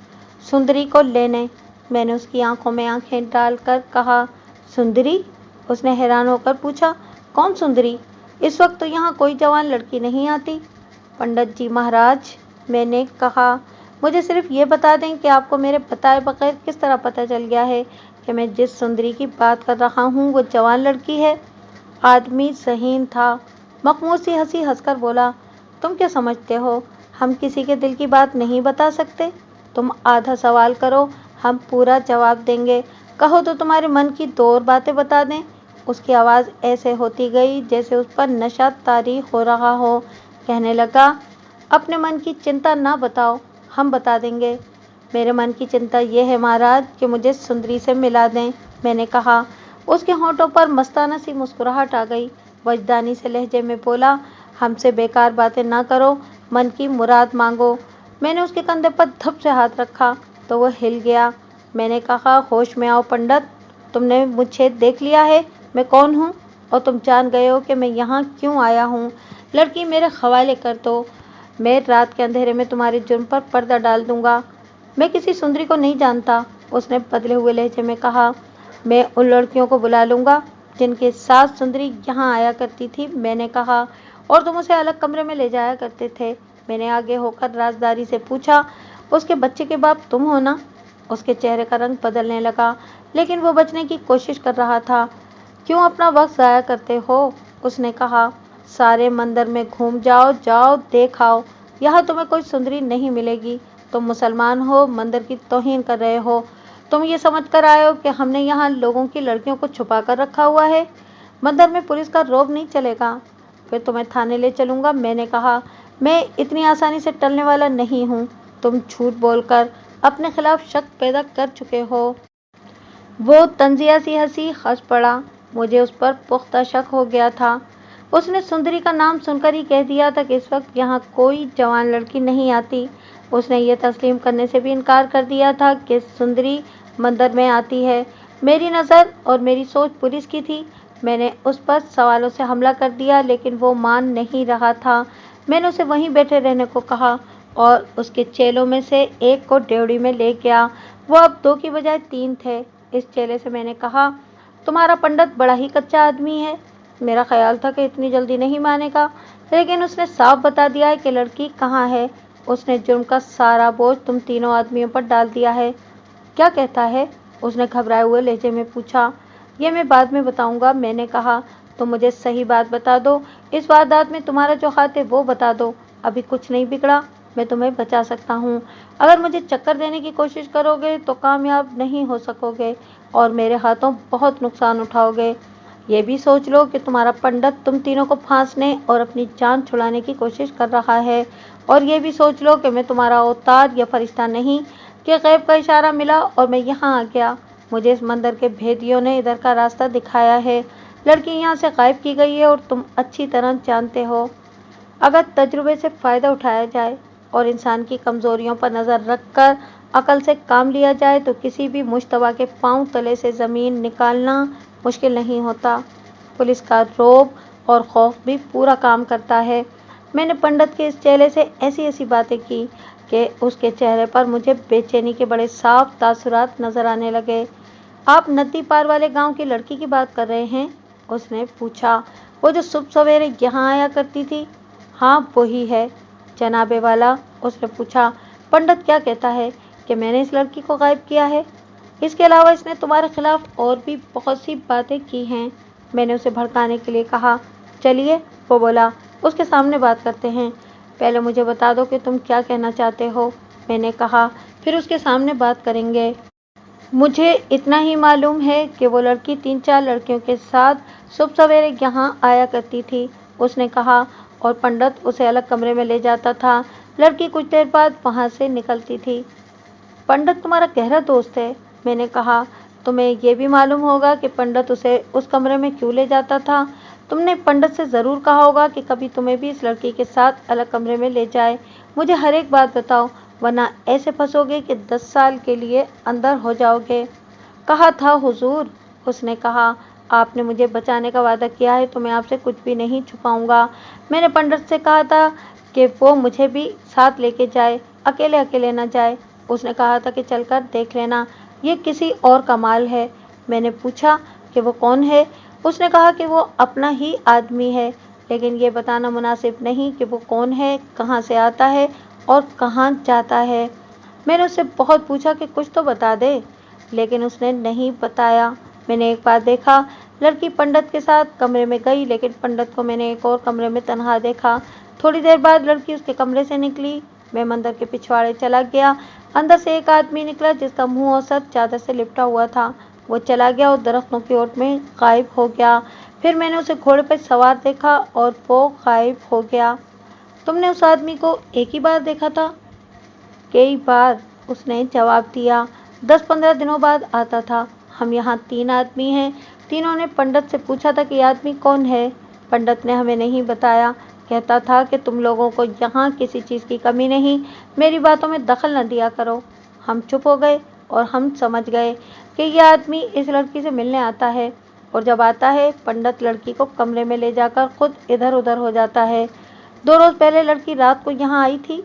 Speaker 1: सुंदरी को लेने। मैंने उसकी आंखों में आंखें डालकर कहा, सुंदरी? उसने हैरान होकर पूछा, कौन सुंदरी? इस वक्त तो यहाँ कोई जवान लड़की नहीं आती। पंडित जी महाराज, मैंने कहा, मुझे सिर्फ ये बता दें कि आपको मेरे बताए बगैर किस तरह पता चल गया है कि मैं जिस सुंदरी की बात कर रहा हूँ वो जवान लड़की है। आदमी ज़हीन था। मखमूर सी हंसी हंसकर बोला, तुम क्या समझते हो, हम किसी के दिल की बात नहीं बता सकते? तुम आधा सवाल करो, हम पूरा जवाब देंगे। कहो तो तुम्हारे मन की 2 और बातें बता दें। उसकी आवाज़ ऐसे होती गई जैसे उस पर नशा तारी हो रहा हो। कहने लगा, अपने मन की चिंता ना बताओ, हम बता देंगे। मेरे मन की चिंता ये है महाराज कि मुझे सुंदरी से मिला दें, मैंने कहा। उसके होंठों पर मस्ताना सी मुस्कुराहट आ गई। वजदानी से लहजे में बोला, हमसे बेकार बातें ना करो, मन की मुराद मांगो। मैंने उसके कंधे पर धप से हाथ रखा तो वो हिल गया। मैंने कहा, होश में आओ पंडित, तुमने मुझे देख लिया है, मैं कौन हूँ, और तुम जान गए हो कि मैं यहाँ क्यों आया हूँ। लड़की मेरे हवाले कर दो, मैं रात के अंधेरे में तुम्हारे जुर्म पर पर्दा डाल दूंगा। मैं किसी सुंदरी को नहीं जानता, उसने बदले हुए लहजे में कहा। मैं उन लड़कियों को बुला लूंगा जिनके साथ सुंदरी यहाँ आया करती थी, मैंने कहा, और तुम उसे अलग कमरे में ले जाया करते थे। मैंने आगे होकर राजदारी से पूछा, उसके बच्चे के बाप तुम हो ना? उसके चेहरे का रंग बदलने लगा, लेकिन वो बचने की कोशिश कर रहा था। क्यों अपना वक्त ज़ाया करते हो? उसने कहा, सारे मंदिर में घूम जाओ, जाओ देख आओ, यहाँ तुम्हें कोई सुंदरी नहीं मिलेगी। तुम मुसलमान हो, मंदिर की तौहीन कर रहे हो। तुम ये समझ कर आए हो कि हमने यहाँ लोगों की लड़कियों को छुपा कर रखा हुआ है। मंदिर में पुलिस का रौब नहीं चलेगा। फिर तुम्हें थाने ले चलूँगा, मैंने कहा। मैं इतनी आसानी से टलने वाला नहीं हूँ। तुम झूठ बोलकर अपने खिलाफ शक पैदा कर चुके हो। वो तंजिया सी हंसी हंस पड़ा। मुझे उस पर पुख्ता शक हो गया था। उसने सुंदरी का नाम सुनकर ही कह दिया था कि इस वक्त यहाँ कोई जवान लड़की नहीं आती। उसने ये तस्लीम करने से भी इनकार कर दिया था कि सुंदरी मंदिर में आती है। मेरी नज़र और मेरी सोच पुलिस की थी। मैंने उस पर सवालों से हमला कर दिया, लेकिन वो मान नहीं रहा था। मैंने उसे वहीं बैठे रहने को कहा और उसके चेलों में से एक को डेवढ़ी में ले गया। वो अब 2 की बजाय 3 थे। इस चेले से मैंने कहा, तुम्हारा पंडित बड़ा ही कच्चा आदमी है। मेरा ख्याल تھا کہ اتنی جلدی نہیں مانے گا، لیکن اس نے صاف بتا دیا ہے کہ لڑکی کہاں ہے۔ اس نے جرم کا سارا بوجھ تم تینوں آدمیوں پر ڈال دیا ہے۔ کیا کہتا ہے؟ اس نے گھبرائے ہوئے لہجے میں پوچھا۔ یہ میں بعد میں بتاؤں گا، میں نے کہا۔ تم مجھے صحیح بات بتا دو، اس واردات میں تمہارا جو ہاتھ ہے وہ بتا دو۔ ابھی کچھ نہیں بگڑا، میں تمہیں بچا سکتا ہوں۔ اگر مجھے چکر دینے کی کوشش کرو گے تو کامیاب نہیں ہو سکو گے اور میرے ہاتھوں بہت نقصان اٹھاؤ گے۔ یہ بھی سوچ لو کہ تمہارا پنڈت تم تینوں کو پھانسنے اور اپنی جان چھڑانے کی کوشش کر رہا ہے، اور یہ بھی سوچ لو کہ میں تمہارا اوتار یا فرشتہ نہیں کہ غیب کا اشارہ ملا اور میں یہاں آ گیا۔ مجھے اس مندر کے بھیدیوں نے ادھر کا راستہ دکھایا ہے۔ لڑکی یہاں سے غائب کی گئی ہے اور تم اچھی طرح جانتے ہو، اگر تجربے سے فائدہ اٹھایا جائے اور انسان کی کمزوریوں پر نظر رکھ کر عقل سے کام لیا جائے تو کسی بھی مشتبہ کے پاؤں تلے سے زمین نکالنا مشکل نہیں ہوتا۔ پولیس کا رعب اور خوف بھی پورا کام کرتا ہے۔ میں نے پنڈت کے اس چہرے سے ایسی ایسی باتیں کی کہ اس کے چہرے پر مجھے بے چینی کے بڑے صاف تاثرات نظر آنے لگے۔ آپ ندی پار والے گاؤں کی لڑکی کی بات کر رہے ہیں؟ اس نے پوچھا۔ وہ جو صبح سویرے یہاں آیا کرتی تھی؟ ہاں وہی ہے جناب والا۔ اس نے پوچھا۔ پنڈت کیا کہتا ہے کہ میں نے اس لڑکی کو غائب کیا ہے؟ اس کے علاوہ اس نے تمہارے خلاف اور بھی بہت سی باتیں کی ہیں۔ میں نے اسے بھڑکانے کے لیے کہا۔ چلیے، وہ بولا، اس کے سامنے بات کرتے ہیں۔ پہلے مجھے بتا دو کہ تم کیا کہنا چاہتے ہو، میں نے کہا، پھر اس کے سامنے بات کریں گے۔ مجھے اتنا ہی معلوم ہے کہ وہ لڑکی 3-4 لڑکیوں کے ساتھ صبح سویرے یہاں آیا کرتی تھی، اس نے کہا، اور پنڈت اسے الگ کمرے میں لے جاتا تھا۔ لڑکی کچھ دیر بعد وہاں سے نکلتی تھی۔ پنڈت تمہارا گہرا دوست ہے، میں نے کہا۔ تمہیں یہ بھی معلوم ہوگا کہ پنڈت اسے اس کمرے میں کیوں لے جاتا تھا۔ تم نے پنڈت سے ضرور کہا ہوگا کہ کبھی تمہیں بھی اس لڑکی کے ساتھ الگ کمرے میں لے جائے۔ مجھے ہر ایک بات بتاؤ، ورنہ ایسے پھنسو گے کہ 10 سال کے لیے اندر ہو جاؤ گے۔ کہا تھا حضور، اس نے کہا، آپ نے مجھے بچانے کا وعدہ کیا ہے تو میں آپ سے کچھ بھی نہیں چھپاؤں گا۔ میں نے پنڈت سے کہا تھا کہ وہ مجھے بھی ساتھ لے کے جائے، اکیلے اکیلے نہ جائے۔ اس نے کہا تھا کہ چل کر دیکھ لینا، یہ کسی اور کا مال ہے۔ میں نے پوچھا کہ وہ کون ہے؟ اس نے کہا کہ وہ اپنا ہی آدمی ہے، لیکن یہ بتانا مناسب نہیں کہ وہ کون ہے، کہاں سے آتا ہے اور کہاں جاتا ہے۔ میں نے اس سے بہت پوچھا کہ کچھ تو بتا دے، لیکن اس نے نہیں بتایا۔ میں نے ایک بار دیکھا، لڑکی پنڈت کے ساتھ کمرے میں گئی، لیکن پنڈت کو میں نے ایک اور کمرے میں تنہا دیکھا۔ تھوڑی دیر بعد لڑکی اس کے کمرے سے نکلی۔ میں مندر کے پچھواڑے چلا گیا۔ اندر سے ایک آدمی نکلا جس کا منہ اور سر چادر سے لپٹا ہوا تھا۔ وہ چلا گیا اور درختوں کی اوٹ میں غائب ہو گیا۔ پھر میں نے اسے گھوڑے پر سوار دیکھا اور وہ غائب ہو گیا۔ تم نے اس آدمی کو ایک ہی بار دیکھا تھا؟ کئی بار، اس نے جواب دیا۔ 10-15 دنوں بعد آتا تھا۔ ہم یہاں 3 آدمی ہیں۔ تینوں نے پنڈت سے پوچھا تھا کہ یہ آدمی کون ہے؟ پنڈت نے ہمیں نہیں بتایا، کہتا تھا کہ تم لوگوں کو یہاں کسی چیز کی کمی نہیں، میری باتوں میں دخل نہ دیا کرو۔ ہم چپ ہو گئے اور ہم سمجھ گئے کہ یہ آدمی اس لڑکی سے ملنے آتا ہے، اور جب آتا ہے پنڈت لڑکی کو کمرے میں لے جا کر خود ادھر ادھر ہو جاتا ہے۔ 2 روز پہلے لڑکی رات کو یہاں آئی تھی؟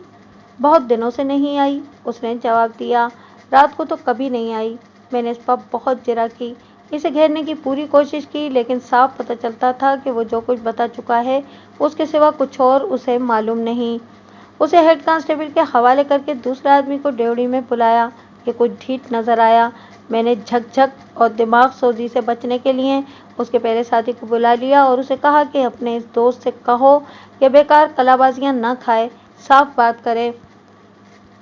Speaker 1: بہت دنوں سے نہیں آئی، اس نے جواب دیا۔ رات کو تو کبھی نہیں آئی۔ میں نے اس پر بہت جرا کی، اسے گھیرنے کی پوری کوشش کی، لیکن صاف پتہ چلتا تھا کہ وہ جو کچھ بتا چکا ہے اس کے سوا کچھ اور اسے معلوم نہیں۔ اسے ہیڈ کانسٹیبل کے حوالے کر کے دوسرے آدمی کو ڈیوڑی میں بلایا کہ کچھ ڈھیٹ نظر آیا۔ میں نے جھک جھک اور دماغ سوزی سے بچنے کے لیے اس کے پہلے ساتھی کو بلا لیا اور اسے کہا کہ اپنے اس دوست سے کہو کہ بیکار قلع بازیاں نہ کھائے، صاف بات کرے۔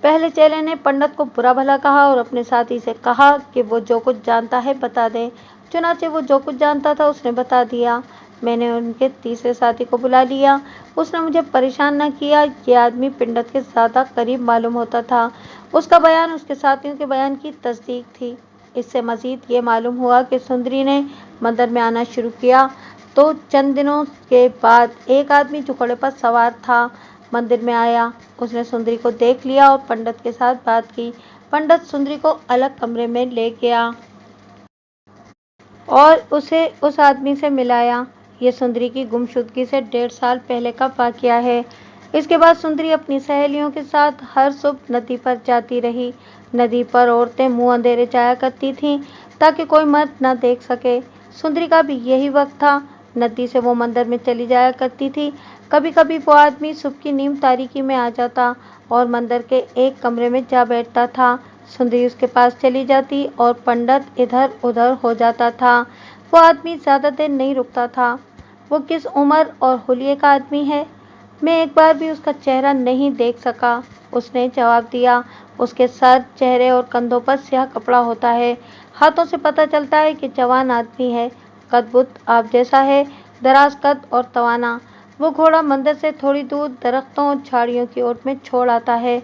Speaker 1: پہلے چیلے نے پنڈت کو برا بھلا کہا اور اپنے ساتھی سے کہا کہ وہ جو کچھ جانتا ہے بتا دے۔ چنانچہ وہ جو کچھ جانتا تھا اس نے بتا دیا۔ میں نے ان کے تیسرے ساتھی کو بلا لیا۔ اس نے مجھے پریشان نہ کیا، یہ آدمی پنڈت کے زیادہ قریب معلوم ہوتا تھا۔ اس کا بیان اس کے ساتھیوں کے بیان کی تصدیق تھی۔ اس سے مزید یہ معلوم ہوا کہ سندری نے مندر میں آنا شروع کیا تو چند دنوں کے بعد ایک آدمی جو گھوڑے پر سوار تھا مندر میں آیا۔ اس نے سندری کو دیکھ لیا اور پنڈت کے ساتھ بات کی۔ پنڈت سندری کو الگ کمرے میں لے گیا اور اسے اس آدمی سے ملایا۔ یہ سندری کی گمشدگی سے 1.5 سال پہلے کا واقعہ ہے۔ اس کے بعد سندری اپنی سہیلیوں کے ساتھ ہر صبح ندی پر جاتی رہی۔ ندی پر عورتیں منہ اندھیرے جایا کرتی تھیں تاکہ کوئی مرد نہ دیکھ سکے۔ سندری کا بھی یہی وقت تھا۔ नदी से वो मंदिर में चली जाया करती थी। कभी कभी वो आदमी सुबह की नीम तारीकी में आ जाता और मंदिर के एक कमरे में जा बैठता था। सुंदरी उसके पास चली जाती और पंडित इधर उधर हो जाता था। वो आदमी ज्यादा देर नहीं रुकता था। वो किस उम्र और हुलिये का आदमी है, मैं एक बार भी उसका चेहरा नहीं देख सका। उसने जवाब दिया, उसके सर, चेहरे और कंधों पर स्याह कपड़ा होता है। हाथों से पता चलता है कि जवान आदमी है। कद-बुद आप जैसा है, दराज कद और तवाना। वो घोड़ा मंदिर से थोड़ी दूर दरख्तों और झाड़ियों की ओट में छोड़ आता है।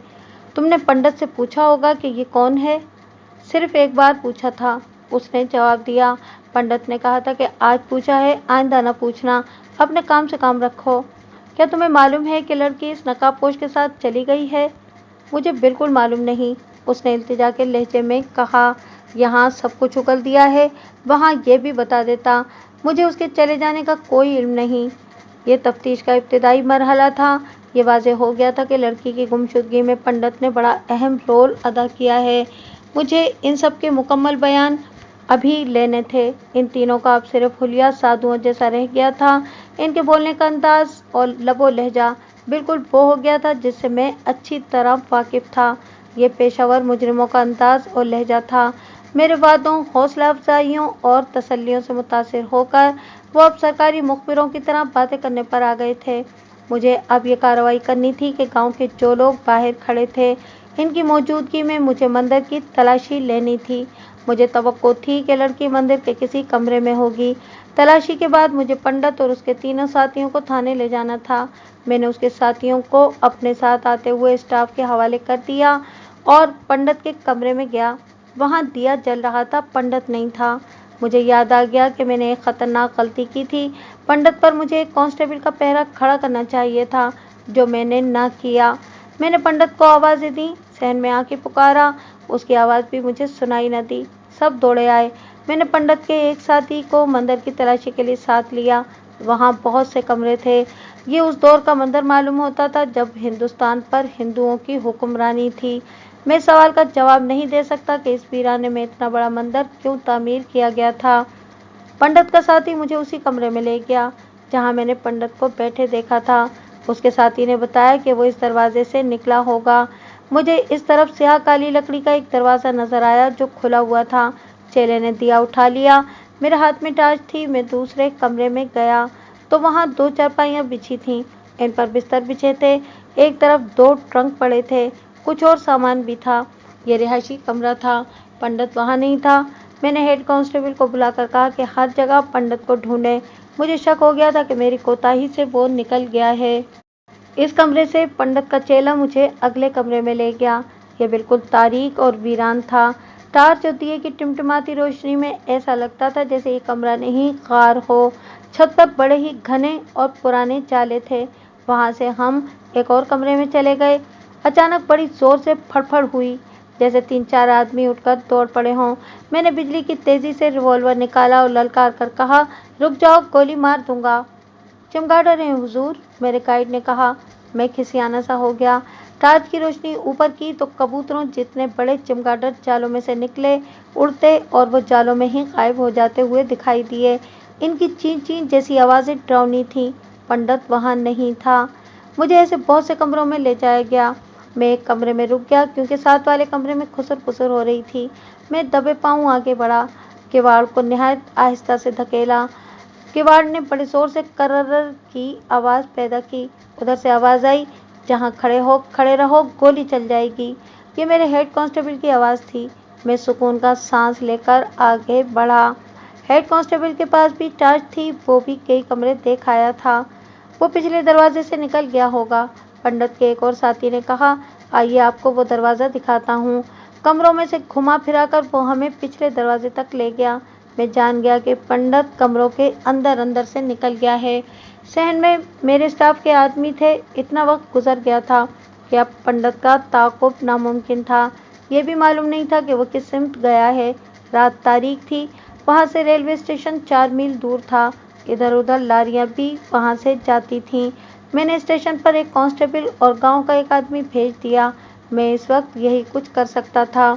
Speaker 1: तुमने पंडित से पूछा होगा कि ये कौन है? सिर्फ एक बार पूछा था, उसने जवाब दिया। पंडित ने कहा था कि आज पूछा है, आइंदा न पूछना। अपने काम से काम रखो। क्या तुम्हें मालूम है कि लड़की इस नकाबपोश के साथ चली गई है? मुझे बिल्कुल मालूम नहीं, उसने इल्तिजा के लहजे में कहा। यहाँ सब कुछ उगल दिया है, वहाँ ये भी बता देता। मुझे उसके चले जाने का कोई इल्म नहीं। ये तफ्तीश का इब्तिदाई मरहला था। ये वाज़ेह हो गया था कि लड़की की गुमशुदगी में पंडित ने बड़ा अहम रोल अदा किया है। मुझे इन सब के मुकम्मल बयान अभी लेने थे। इन तीनों का अब सिर्फ हुलिया साधुओं जैसा रह गया था। इनके बोलने का अंदाज और लबो लहजा बिल्कुल वो हो गया था जिससे मैं अच्छी तरह वाकिफ था। ये पेशावर मुजरिमों का अंदाज और लहजा था। मेरे वादों, हौसला अफजाइयों और तसल्लियों से मुतासिर होकर वो अब सरकारी मुखबिरों की तरह बातें करने पर आ गए थे। मुझे अब ये कार्रवाई करनी थी कि गांव के जो लोग बाहर खड़े थे, इनकी मौजूदगी में मुझे मंदिर की तलाशी लेनी थी। मुझे तवक्को थी कि लड़की मंदिर के किसी कमरे में होगी। तलाशी के बाद मुझे पंडित और उसके तीनों साथियों को थाने ले जाना था। मैंने उसके साथियों को अपने साथ आते हुए स्टाफ के हवाले कर दिया और पंडित के कमरे में गया। वहाँ दिया जल रहा था, पंडित नहीं था। मुझे याद आ गया कि मैंने एक खतरनाक गलती की थी। पंडित पर मुझे एक कांस्टेबल का पहरा खड़ा करना चाहिए था, जो मैंने ना किया। मैंने पंडित को आवाज़ें दी, सहन में आके पुकारा। उसकी आवाज़ भी मुझे सुनाई न दी। सब दौड़े आए। मैंने पंडित के एक साथी को मंदिर की तलाशी के लिए साथ लिया। वहाँ बहुत से कमरे थे। ये उस दौर का मंदिर मालूम होता था जब हिंदुस्तान पर हिंदुओं की हुक्मरानी थी। मैं इस सवाल का जवाब नहीं दे सकता कि इस वीराने में इतना बड़ा मंदिर क्यों तामीर किया गया था। पंडित का साथी मुझे उसी कमरे में ले गया जहाँ मैंने पंडित को बैठे देखा था। उसके साथी ने बताया कि वो इस दरवाजे से निकला होगा। मुझे इस तरफ स्याह काली लकड़ी का एक दरवाज़ा नजर आया जो खुला हुआ था। चेले ने दिया उठा लिया। मेरे हाथ में टार्च थी। मैं दूसरे कमरे में गया तो वहाँ 2 चारपाइयाँ बिछी थीं। इन पर बिस्तर बिछे थे। एक तरफ 2 ट्रंक पड़े थे। कुछ और सामान भी था। ये रिहायशी कमरा था। पंडित वहाँ नहीं था। मैंने हेड कांस्टेबल को बुलाकर कहा कि हर जगह पंडित को ढूंढें। मुझे शक हो गया था कि मेरी कोताही से वो निकल गया है। इस कमरे से पंडित का चेला मुझे अगले कमरे में ले गया। यह बिल्कुल तारीक और वीरान था। टार्च और दिए की टिमटिमाती रोशनी में ऐसा लगता था जैसे ये कमरा नहीं, गार हो। छत पर बड़े ही घने और पुराने जाले थे। वहाँ से हम एक और कमरे में चले गए। अचानक बड़ी जोर से फड़फड़ हुई, जैसे 3-4 आदमी उठकर दौड़ पड़े हों। मैंने बिजली की तेजी से रिवॉल्वर निकाला और ललकार कर कहा, रुक जाओ, गोली मार दूंगा। चमगादड़ हैं हुजूर, मेरे गाइड ने कहा। मैं खिसियाना सा हो गया। टार्च की रोशनी ऊपर की तो कबूतरों जितने बड़े चमगादड़ जालों में से निकले, उड़ते और वो जालों में ही गायब हो जाते हुए दिखाई दिए। इनकी चीं चीं जैसी आवाज़ें डरावनी थीं। पंडित वहाँ नहीं था। मुझे ऐसे बहुत से कमरों में ले जाया गया। मैं एक कमरे में रुक गया क्योंकि साथ वाले कमरे में खुसर-पुसर हो रही थी। मैं दबे पाँव आगे बढ़ा। किवाड़ को निहायत आहिस्ता से धकेला। किवाड़ ने बड़े जोर से करर की आवाज़ पैदा की। उधर से आवाज़ आई, जहाँ खड़े रहो, गोली चल जाएगी। ये मेरे हेड कांस्टेबल की आवाज़ थी। मैं सुकून का सांस लेकर आगे बढ़ा। हेड कांस्टेबल के पास भी टार्च थी। वो भी कई कमरे देख आया था। वो पिछले दरवाजे से निकल गया होगा। पंडित के एक और साथी ने कहा, आइए आपको वो दरवाज़ा दिखाता हूँ। कमरों में से घुमा फिराकर वो हमें पिछले दरवाजे तक ले गया। मैं जान गया कि पंडित कमरों के अंदर अंदर से निकल गया है। सहन में मेरे स्टाफ के आदमी थे। इतना वक्त गुजर गया था कि अब पंडित का ताक़ुब नामुमकिन था। ये भी मालूम नहीं था कि वो किस सिमत गया है। रात तारीख थी। वहाँ से रेलवे स्टेशन 4 मील दूर था। इधर उधर लारियाँ भी वहाँ से जाती थीं। मैंने स्टेशन पर एक कांस्टेबल और गांव का एक आदमी भेज दिया। मैं इस वक्त यही कुछ कर सकता था।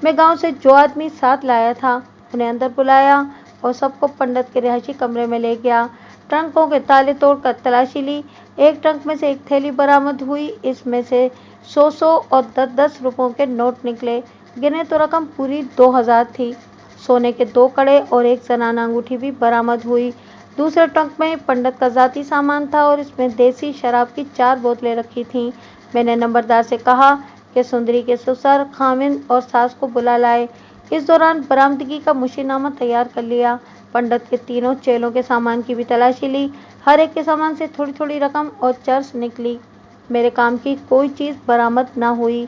Speaker 1: मैं गांव से जो आदमी साथ लाया था उन्हें अंदर बुलाया और सबको पंडित के रिहायशी कमरे में ले गया। ट्रंकों के ताले तोड़कर तलाशी ली। एक ट्रंक में से एक थैली बरामद हुई। इसमें से 100 और 10 रुपयों के नोट निकले। गिने तो रकम पूरी 2000 थी। सोने के 2 कड़े और एक जनाना अंगूठी भी बरामद हुई। दूसरे ट्रंक में पंडित का जाती सामान था और इसमें देसी शराब की 4 बोतलें रखी थीं। मैंने नंबरदार से कहा कि सुंदरी के ससुर, खामिंद और सास को बुला लाए। इस दौरान बरामदगी का मुशीनामा तैयार कर लिया। पंडित के तीनों चेलों के सामान की भी तलाशी ली। हर एक के सामान से थोड़ी थोड़ी रकम और चर्च निकली। मेरे काम की कोई चीज़ बरामद न हुई।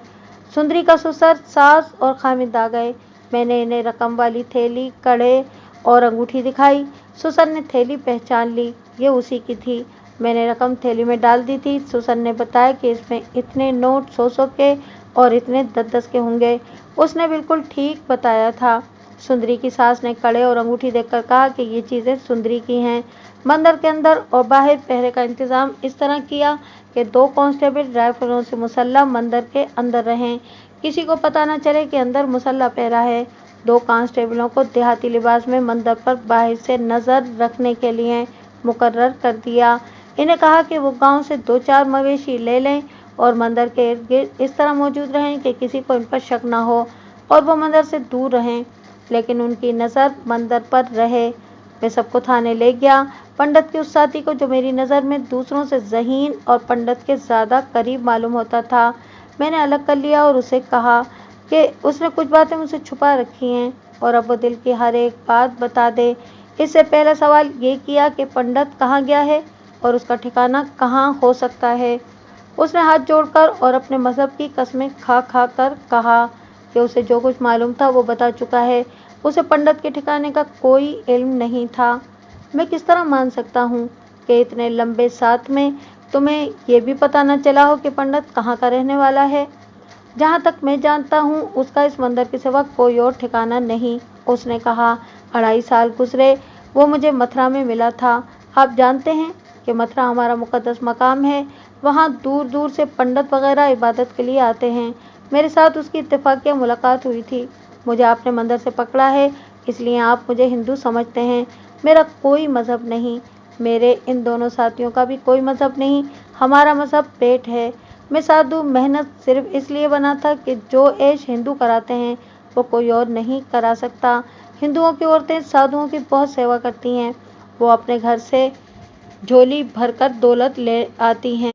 Speaker 1: सुंदरी का ससुर, सास और खामिंद आ गए। मैंने इन्हें रकम वाली थैली, कड़े और अंगूठी दिखाई। ससुर ने थैली पहचान ली, ये उसी की थी। मैंने रकम थैली में डाल दी थी। ससुर ने बताया कि इसमें इतने नोट 100 के और इतने 10 के होंगे। उसने बिल्कुल ठीक बताया था। सुंदरी की सास ने कड़े और अंगूठी देखकर कहा कि ये चीज़ें सुंदरी की हैं। मंदिर के अंदर और बाहर पहरे का इंतजाम इस तरह किया कि 2 कांस्टेबल राइफलों से मुसल्ला मंदिर के अंदर रहें। किसी को पता न चले कि अंदर मुसल्ला पहरा है। 2 कांस्टेबलों को देहाती लिबास में मंदिर पर बाहर से नज़र रखने के लिए मुकर्रर कर दिया। इन्हें कहा कि वो गांव से 2-4 मवेशी ले लें और मंदिर के इर्द गिर्द इस तरह मौजूद रहें कि किसी को इन पर शक न हो और वो मंदिर से दूर रहें, लेकिन उनकी नज़र मंदिर पर रहे। मैं सबको थाने ले गया। पंडित की उस साथी को, जो मेरी नज़र में दूसरों से ज़हीन और पंडित के ज़्यादा करीब मालूम होता था, मैंने अलग कर लिया और उसे कहा कि उसने कुछ बातें मुझसे छुपा रखी हैं और अब वो दिल की हर एक बात बता दे। इससे पहला सवाल ये किया कि पंडित कहाँ गया है और उसका ठिकाना कहाँ हो सकता है। उसने हाथ जोड़कर और अपने मज़हब की कसमें खा खा कर कहा कि उसे जो कुछ मालूम था वो बता चुका है। उसे पंडित के ठिकाने का कोई इल्म नहीं था। मैं किस तरह मान सकता हूँ कि इतने लंबे साथ में तुम्हें ये भी पता न चला हो कि पंडित कहाँ का रहने वाला है। जहाँ तक मैं जानता हूँ उसका इस मंदिर के सिवा कोई और ठिकाना नहीं। उसने कहा, 2.5 साल गुजरे, वो मुझे मथुरा में मिला था। आप जानते हैं कि मथुरा हमारा मुक़द्दस मकाम है। वहाँ दूर दूर से पंडित वगैरह इबादत के लिए आते हैं। मेरे साथ उसकी इत्तेफाकिया मुलाकात हुई थी। मुझे आपने मंदिर से पकड़ा है, इसलिए आप मुझे हिंदू समझते हैं। मेरा कोई मज़हब नहीं। मेरे इन दोनों साथियों का भी कोई मज़हब नहीं। हमारा मज़हब पेट है। मैं साधु मेहनत सिर्फ इसलिए बना था कि जो ऐश हिंदू कराते हैं वो कोई और नहीं करा सकता। हिंदुओं की औरतें साधुओं की बहुत सेवा करती हैं। वो अपने घर से झोली भरकर दौलत ले आती हैं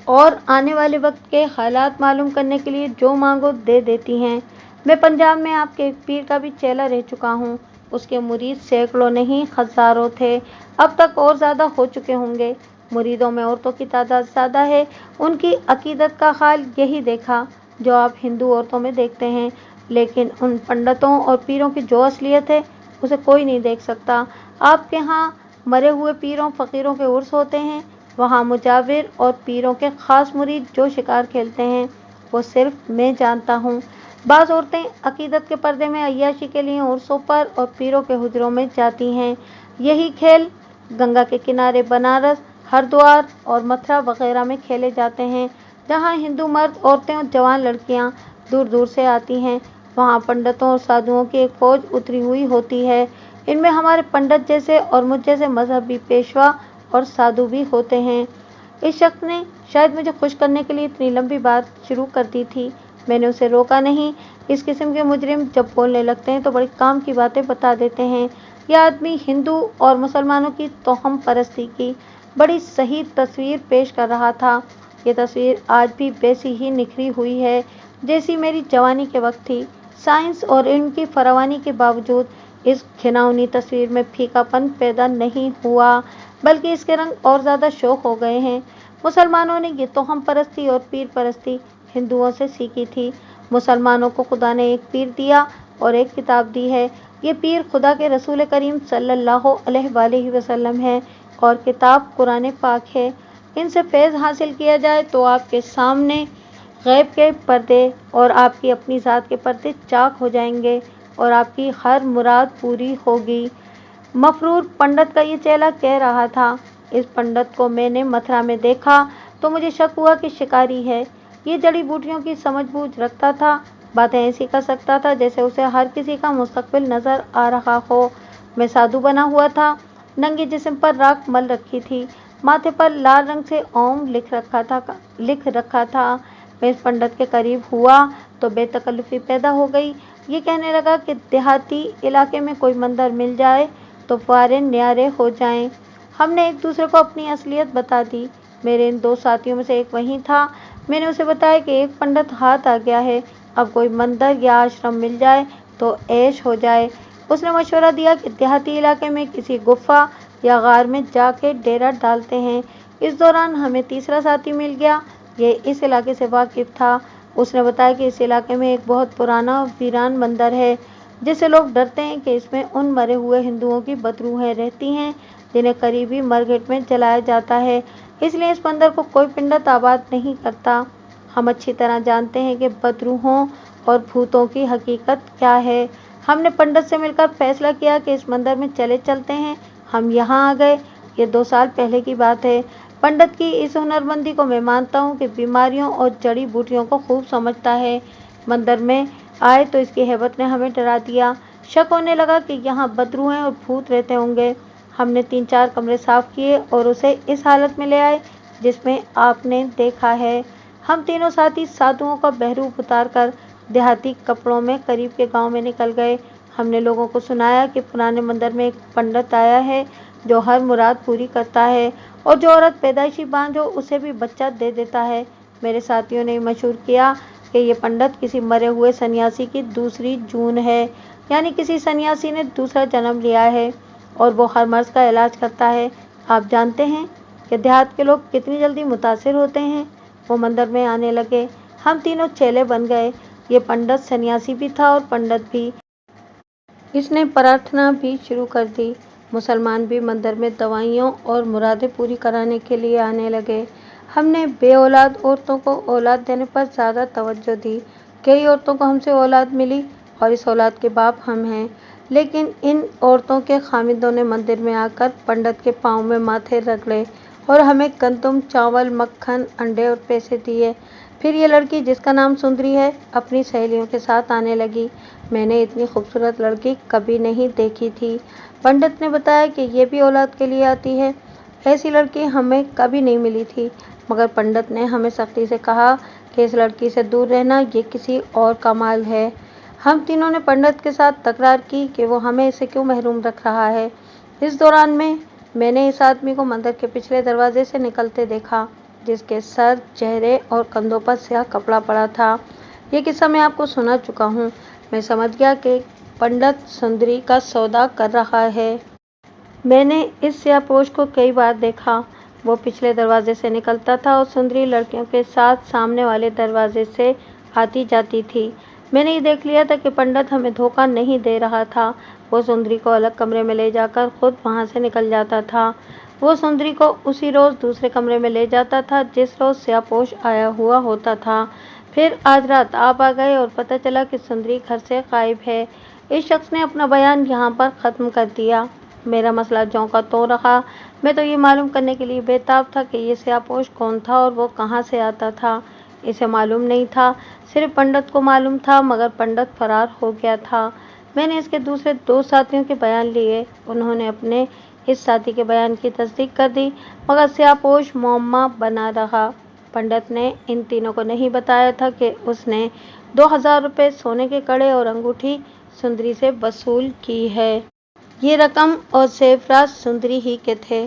Speaker 1: और आने वाले वक्त के हालात मालूम करने के लिए जो मांगो दे देती हैं। मैं पंजाब में आपके एक पीर का भी चेला रह चुका हूँ। उसके मुरीद सैकड़ों नहीं हज़ारों थे। अब तक और ज़्यादा हो चुके होंगे। मुरीदों में औरतों की तादाद ज़्यादा है। उनकी अकीदत का हाल यही देखा जो आप हिंदू औरतों में देखते हैं, लेकिन उन पंडितों और पीरों की जो असलियत है उसे कोई नहीं देख सकता। आपके यहाँ मरे हुए पीरों फ़कीरों के उर्स होते हैं। वहाँ मुजाविर और पीरों के ख़ास मुरीद जो शिकार खेलते हैं वो सिर्फ मैं जानता हूँ। बाज़ औरतें अकीदत के पर्दे में अय्याशी के लिए उर्सों पर और पीरों के हुजरों में जाती हैं। यही खेल गंगा के किनारे बनारस, हरिद्वार और मथुरा वगैरह में खेले जाते हैं, जहाँ हिंदू मर्द, औरतें और जवान लड़कियाँ दूर दूर से आती हैं। वहाँ पंडितों और साधुओं की एक फ़ौज उतरी हुई होती है। इनमें हमारे पंडित जैसे और मुझ जैसे मजहबी पेशवा और साधु भी होते हैं। इस शख्स ने शायद मुझे खुश करने के लिए इतनी लंबी बात शुरू कर दी थी। मैंने उसे रोका नहीं। इस किस्म के मुजरिम जब बोलने लगते हैं तो बड़ी काम की बातें बता देते हैं। यह आदमी हिंदू और मुसलमानों की तोहम परस्ती की बड़ी सही तस्वीर पेश कर रहा था। ये तस्वीर आज भी वैसी ही निखरी हुई है जैसी मेरी जवानी के वक्त थी। साइंस और इल्म की फरावानी के बावजूद इस घिनौनी तस्वीर में फीकापन पैदा नहीं हुआ, बल्कि इसके रंग और ज़्यादा शौक हो गए हैं। मुसलमानों ने ये तोहम परस्ती और पीर परस्ती हिंदुओं से सीखी थी। मुसलमानों को खुदा ने एक पीर दिया और एक किताब दी है। ये पीर खुदा के रसूल करीम सल्लल्लाहु अलैहि वसल्लम है और किताब कुरान पाक है। इनसे फैज़ हासिल किया जाए तो आपके सामने गैब के पर्दे और आपकी अपनी ज़ात के पर्दे चाक हो जाएंगे और आपकी हर मुराद पूरी होगी। मफरूर पंडित का ये चेला कह रहा था। इस पंडित को मैंने मथुरा में देखा तो मुझे शक हुआ कि शिकारी है। ये जड़ी बूटियों की समझ बूझ रखता था। बातें ऐसी कर सकता था जैसे उसे हर किसी का मुस्तकबिल नज़र आ रहा हो। मैं साधु बना हुआ था। नंगे जिस्म पर राख मल रखी थी, माथे पर लाल रंग से ओम लिख रखा था। मैं इस पंडित के करीब हुआ तो बेतकल्लुफी पैदा हो गई। ये कहने लगा कि देहाती इलाके में कोई मंदिर मिल जाए तो फुआरे न्यारे हो जाएं। हमने एक दूसरे को अपनी असलियत बता दी। मेरे इन 2 साथियों में से एक वहीं था। मैंने उसे बताया कि एक पंडित हाथ आ गया है, अब कोई मंदिर या आश्रम मिल जाए तो ऐश हो जाए। उसने मशवरा दिया कि देहाती इलाके में किसी गुफा या गार में जाके डेरा डालते हैं। इस दौरान हमें तीसरा साथी मिल गया। ये इस इलाके से वाकिफ था। उसने बताया कि इस इलाके में एक बहुत पुराना वीरान मंदिर है, जिससे लोग डरते हैं कि इसमें उन मरे हुए हिंदुओं की बदरूहें रहती हैं जिन्हें करीबी मरघट में जलाया जाता है, इसलिए इस मंदिर को कोई पंडित आबाद नहीं करता। हम अच्छी तरह जानते हैं कि बदरूहों और भूतों की हकीकत क्या है। हमने पंडित से मिलकर फैसला किया कि इस मंदिर में चलते हैं। हम यहाँ आ गए। ये 2 साल पहले की बात है। पंडित की इस हुनरमंदी को मैं मानता हूँ कि बीमारियों और जड़ी बूटियों को खूब समझता है। मंदिर में आए तो इसकी हैबत ने हमें डरा दिया। शक होने लगा कि यहाँ बदरूहें और भूत रहते होंगे। हमने 3-4 कमरे साफ किए और उसे इस हालत में ले आए जिसमें आपने देखा है। हम तीनों साथी साधुओं का बहरूप उतार कर देहाती कपड़ों में करीब के गांव में निकल गए। हमने लोगों को सुनाया कि पुराने मंदिर में एक पंडित आया है जो हर मुराद पूरी करता है और जो औरत पैदाइशी बांझ हो उसे भी बच्चा दे देता है। मेरे साथियों ने मशहूर किया कि ये पंडित किसी मरे हुए सन्यासी की दूसरी जून है, यानी किसी सन्यासी ने दूसरा जन्म लिया है और वो हर मर्ज का इलाज करता है। आप जानते हैं कि देहात के लोग कितनी जल्दी मुतासिर होते हैं। वो मंदिर में आने लगे। हम तीनों चेले बन गए। ये पंडित सन्यासी भी था और पंडित भी। इसने प्रार्थना भी शुरू कर दी। मुसलमान भी मंदिर में दवाइयों और मुरादें पूरी कराने के लिए आने लगे। हमने बेऔलाद औरतों को औलाद देने पर ज़्यादा तवज्जो दी। कई औरतों को हमसे औलाद मिली और इस औलाद के बाप हम हैं। लेकिन इन औरतों के खामिदों ने मंदिर में आकर पंडित के पाँव में माथे रगड़े और हमें गंदुम, चावल, मक्खन, अंडे और पैसे दिए। फिर ये लड़की, जिसका नाम सुंदरी है, अपनी सहेलियों के साथ आने लगी। मैंने इतनी खूबसूरत लड़की कभी नहीं देखी थी। पंडित ने बताया कि ये भी औलाद के लिए आती है। ऐसी लड़की हमें कभी नहीं मिली थी, मगर पंडित ने हमें सख्ती से कहा कि इस लड़की से दूर रहना, ये किसी और का माल है। हम तीनों ने पंडित के साथ तकरार की कि वो हमें इससे क्यों महरूम रख रहा है। इस दौरान मैंने इस आदमी को मंदिर के पिछले दरवाजे से निकलते देखा, जिसके सर, चेहरे और कंधों पर स्याह कपड़ा पड़ा था। ये किस्सा मैं आपको सुना चुका हूँ। मैं समझ गया कि पंडित सुंदरी का सौदा कर रहा है। मैंने इस स्याहपोश को कई बार देखा। वो पिछले दरवाजे से निकलता था और सुंदरी लड़कियों के साथ सामने वाले दरवाजे से आती जाती थी। मैंने ये देख लिया था कि पंडित हमें धोखा नहीं दे रहा था। वो सुंदरी को अलग कमरे में ले जाकर खुद वहाँ से निकल जाता था। वो सुंदरी को उसी रोज़ दूसरे कमरे में ले जाता था जिस रोज़ स्याहपोश आया हुआ होता था। फिर आज रात आप आ गए और पता चला कि सुंदरी घर से गायब है। इस शख्स ने अपना बयान यहाँ पर ख़त्म कर दिया। मेरा मसला ज्यों का त्यों रहा। मैं तो ये मालूम करने के लिए बेताब था कि ये स्याहपोश कौन था और वो कहाँ से आता था। इसे मालूम नहीं था, सिर्फ पंडित को मालूम था, मगर पंडित फरार हो गया था। मैंने इसके दूसरे 2 साथियों के बयान लिए। उन्होंने अपने इस साथी के बयान की तस्दीक कर दी, मगर स्याहपोश मुअम्मा बना रहा। पंडित ने इन तीनों को नहीं बताया था कि उसने 2000 रुपये सोने के कड़े और अंगूठी सुंदरी से वसूल की है। ये रकम और सेवराज सुंदरी ही के थे।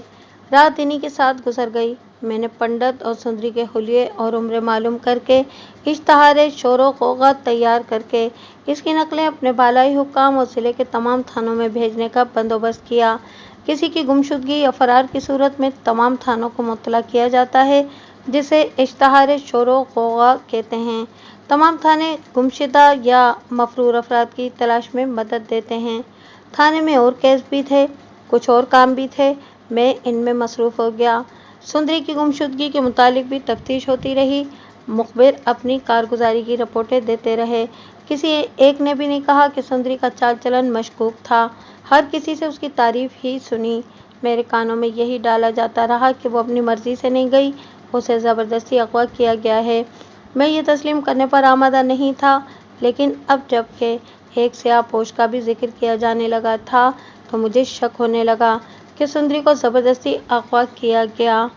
Speaker 1: रात इन्हीं के साथ गुजर गई। मैंने पंडित और सुंदरी के हुलिये और उम्र मालूम करके, इश्तहारे शोरो ग़ोग़ा तैयार करके इसकी नकलें अपने बालाई हुक्काम और ज़िले के तमाम थानों में भेजने का बंदोबस्त किया। किसी की गुमशुदगी या फरार की सूरत में तमाम थानों को मुत्तला किया जाता है, जिसे इश्तहारे शोरो ग़ोग़ा कहते हैं। तमाम थाने गुमशुदा या मफरूर अफराद की तलाश में मदद देते हैं। थाने में और केस भी थे, कुछ और काम भी थे। मैं इनमें मसरूफ़ हो गया। सुंदरी की गुमशुदगी के मुतालिक भी तफ्तीश होती रही। मुखबिर अपनी कारगुजारी की रिपोर्टें देते रहे। किसी एक ने भी नहीं कहा कि सुंदरी का चाल चलन मशकूक था। हर किसी से उसकी तारीफ ही सुनी। मेरे कानों में यही डाला जाता रहा कि वो अपनी मर्जी से नहीं गई, उसे ज़बरदस्ती अगवा किया गया है। मैं ये तस्लीम करने पर आमादा नहीं था, लेकिन अब जबकि एक स्याहपोश का भी जिक्र किया जाने लगा था तो मुझे शक होने लगा। कि सुंदरी को जबरदस्ती अगवा किया गया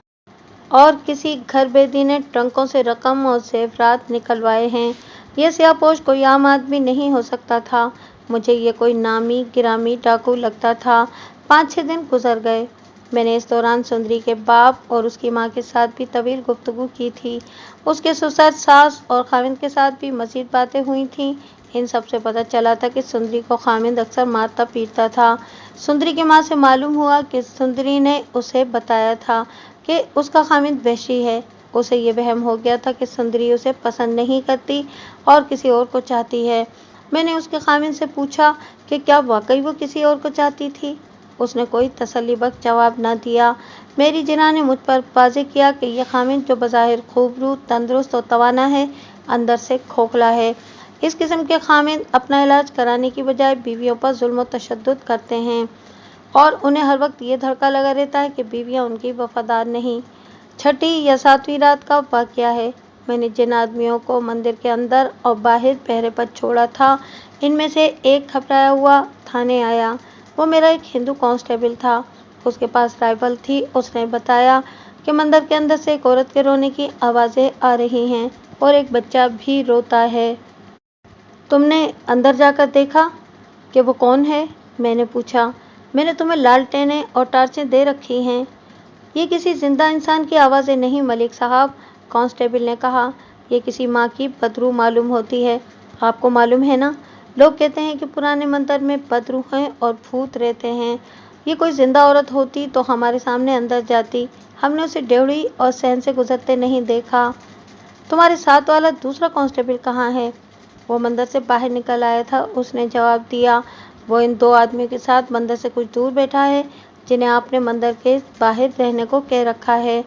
Speaker 1: और किसी घर बेदी ने ट्रंकों से रकम और जेवरात निकलवाए हैं। यह सियापोश कोई आम आदमी नहीं हो सकता था। मुझे ये कोई नामी गिरामी डाकू लगता था। 5-6 दिन गुजर गए। मैंने इस दौरान सुंदरी के बाप और उसकी माँ के साथ भी तवील गुफ्तगू की थी। उसके ससुर, सास और खाविंद के साथ भी मजीद बातें हुई थीं। इन सब से पता चला था कि सुंदरी को खाविंद अक्सर मारता पीटता था। सुंदरी की माँ से मालूम हुआ कि सुंदरी ने उसे बताया था कि उसका खाविंद वहशी है। उसे ये वहम हो गया था कि सुंदरी उसे पसंद नहीं करती और किसी और को चाहती है। मैंने उसके खाविंद से पूछा कि क्या वाकई वो किसी और को चाहती थी। उसने कोई तसल्लीबख्श जवाब न दिया। मेरी जिना ने मुझ पर वाज़ेह किया कि यह खाविंद जो बज़ाहिर खूबरू, तंदुरुस्त और तवाना है, अंदर से खोखला है। इस किस्म के खाविंद अपना इलाज कराने की बजाय बीवियों पर जुल्म और तशद्दुद करते हैं और उन्हें हर वक्त ये धड़का लगा रहता है कि बीवियां उनकी वफादार नहीं। 6ठी या 7वीं रात का वाक़या है। मैंने जिन आदमियों को मंदिर के अंदर और बाहर पहरे पर छोड़ा था, इनमें से एक घबराया हुआ थाने आया। वो मेरा एक हिंदू कांस्टेबल था। उसके पास राइफल थी। उसने बताया कि मंदिर के अंदर से एक औरत के रोने की आवाज़ें आ रही हैं और एक बच्चा भी रोता है। तुमने अंदर जाकर देखा कि वो कौन है? मैंने पूछा। मैंने तुम्हें लालटेनें और टार्चें दे रखी हैं। ये किसी जिंदा इंसान की आवाज़ें नहीं मलिक साहब, कांस्टेबल ने कहा। ये किसी माँ की बदरू मालूम होती है। आपको मालूम है ना, लोग कहते हैं कि पुराने मंदिर में बदरू हैं और भूत रहते हैं। ये कोई जिंदा औरत होती तो हमारे सामने अंदर जाती। हमने उसे डेवढ़ी और सहन से गुजरते नहीं देखा। तुम्हारे साथ वाला दूसरा कांस्टेबल कहाँ है? वो मंदिर से बाहर निकल आया था। उसने जवाब दिया, वो इन 2 आदमियों के साथ मंदिर से कुछ दूर बैठा है, जिन्हें आपने मंदिर के बाहर रहने को कह रखा है।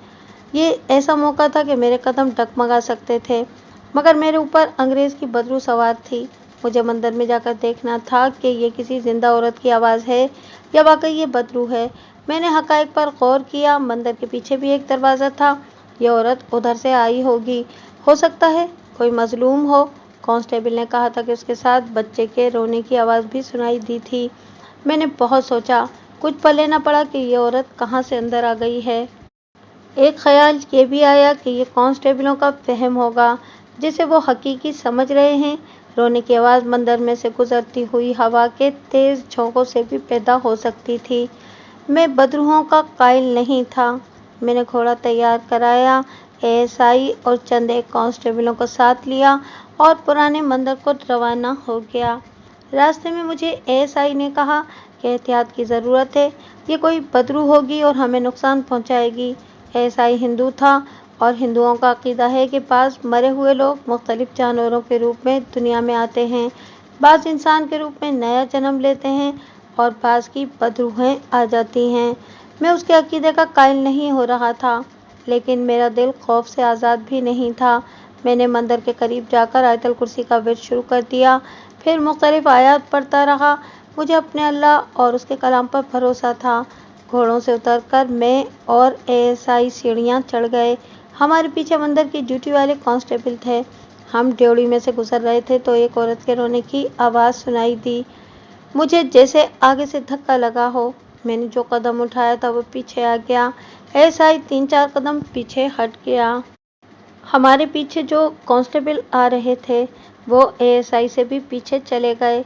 Speaker 1: ये ऐसा मौका था कि मेरे कदम डगमगा सकते थे, मगर मेरे ऊपर अंग्रेज की बदरू सवार थी। मुझे मंदिर में जाकर देखना था कि ये किसी जिंदा औरत की आवाज़ है या वाकई ये बदरू है। मैंने हकायक पर गौर किया। मंदिर के पीछे भी एक दरवाज़ा था। यह औरत उधर से आई होगी। हो सकता है कोई मजलूम हो। कांस्टेबल ने कहा था कि उसके साथ बच्चे के रोने की आवाज़ भी सुनाई दी थी। मैंने बहुत सोचा। कुछ पल लेना पड़ा कि ये औरत कहाँ से अंदर आ गई है। एक ख्याल ये भी आया कि ये कांस्टेबलों का वहम होगा, जिसे वो हकीकी समझ रहे हैं। रोने की आवाज़ मंदिर में से गुजरती हुई हवा के तेज़ झोंकों से भी पैदा हो सकती थी। मैं बदरूहों का कायल नहीं था। मैंने घोड़ा तैयार कराया, एएसआई और चंद एक कांस्टेबलों को साथ लिया और पुराने मंदिर को रवाना हो गया। रास्ते में मुझे एएसआई ने कहा कि एहतियात की ज़रूरत है। ये कोई बदरू होगी और हमें नुकसान पहुंचाएगी। एएसआई हिंदू था और हिंदुओं का अकीदा है कि बाज़ मरे हुए लोग मुख्तलिफ जानवरों के रूप में दुनिया में आते हैं, बाज़ इंसान के रूप में नया जन्म लेते हैं और बाज़ की बदरूहें आ जाती हैं। मैं उसके अकीदे का कायल नहीं हो रहा था, लेकिन मेरा दिल खौफ से आज़ाद भी नहीं था। मैंने मंदिर के करीब जाकर आयतल कुर्सी का विर्द शुरू कर दिया, फिर मुख्तलिफ आयात पढ़ता रहा। मुझे अपने अल्लाह और उसके कलाम पर भरोसा था। घोड़ों से उतरकर मैं और एएसआई सीढ़ियाँ चढ़ गए। हमारे पीछे मंदिर की ड्यूटी वाले कांस्टेबल थे। हम ड्योढ़ी में से गुजर रहे थे तो एक औरत के रोने की आवाज़ सुनाई दी। मुझे जैसे आगे से धक्का लगा हो। मैंने जो कदम उठाया था वो पीछे आ गया। एएसआई 3-4 कदम पीछे हट गया। हमारे पीछे जो कांस्टेबल आ रहे थे वो एएसआई से भी पीछे चले गए।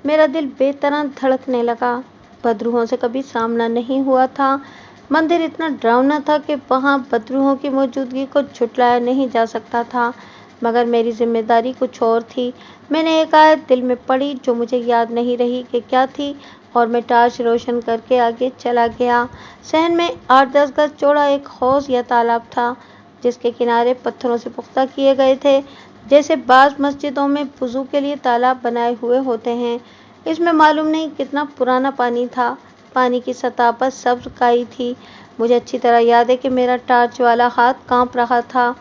Speaker 1: मेरा दिल बेतरह धड़कने लगा। बदरूहों से कभी सामना नहीं हुआ था। मंदिर इतना डरावना था कि वहाँ बदरूहों की मौजूदगी को झुठलाया नहीं जा सकता था, मगर मेरी जिम्मेदारी कुछ और थी। मैंने एक आयत दिल में पढ़ी जो मुझे याद नहीं रही कि क्या थी, और मैं टार्च रोशन करके आगे चला गया। सहन में 8-10 गज चौड़ा एक हौज या तालाब था, जिसके किनारे पत्थरों से पुख्ता किए गए थे, जैसे बाज़ मस्जिदों में वुज़ू के लिए तालाब बनाए हुए होते हैं। इसमें मालूम नहीं कितना पुराना पानी था। पानी की सतह पर सब्ज़ काई थी। मुझे अच्छी तरह याद है कि मेरा टार्च वाला हाथ कांप रहा था।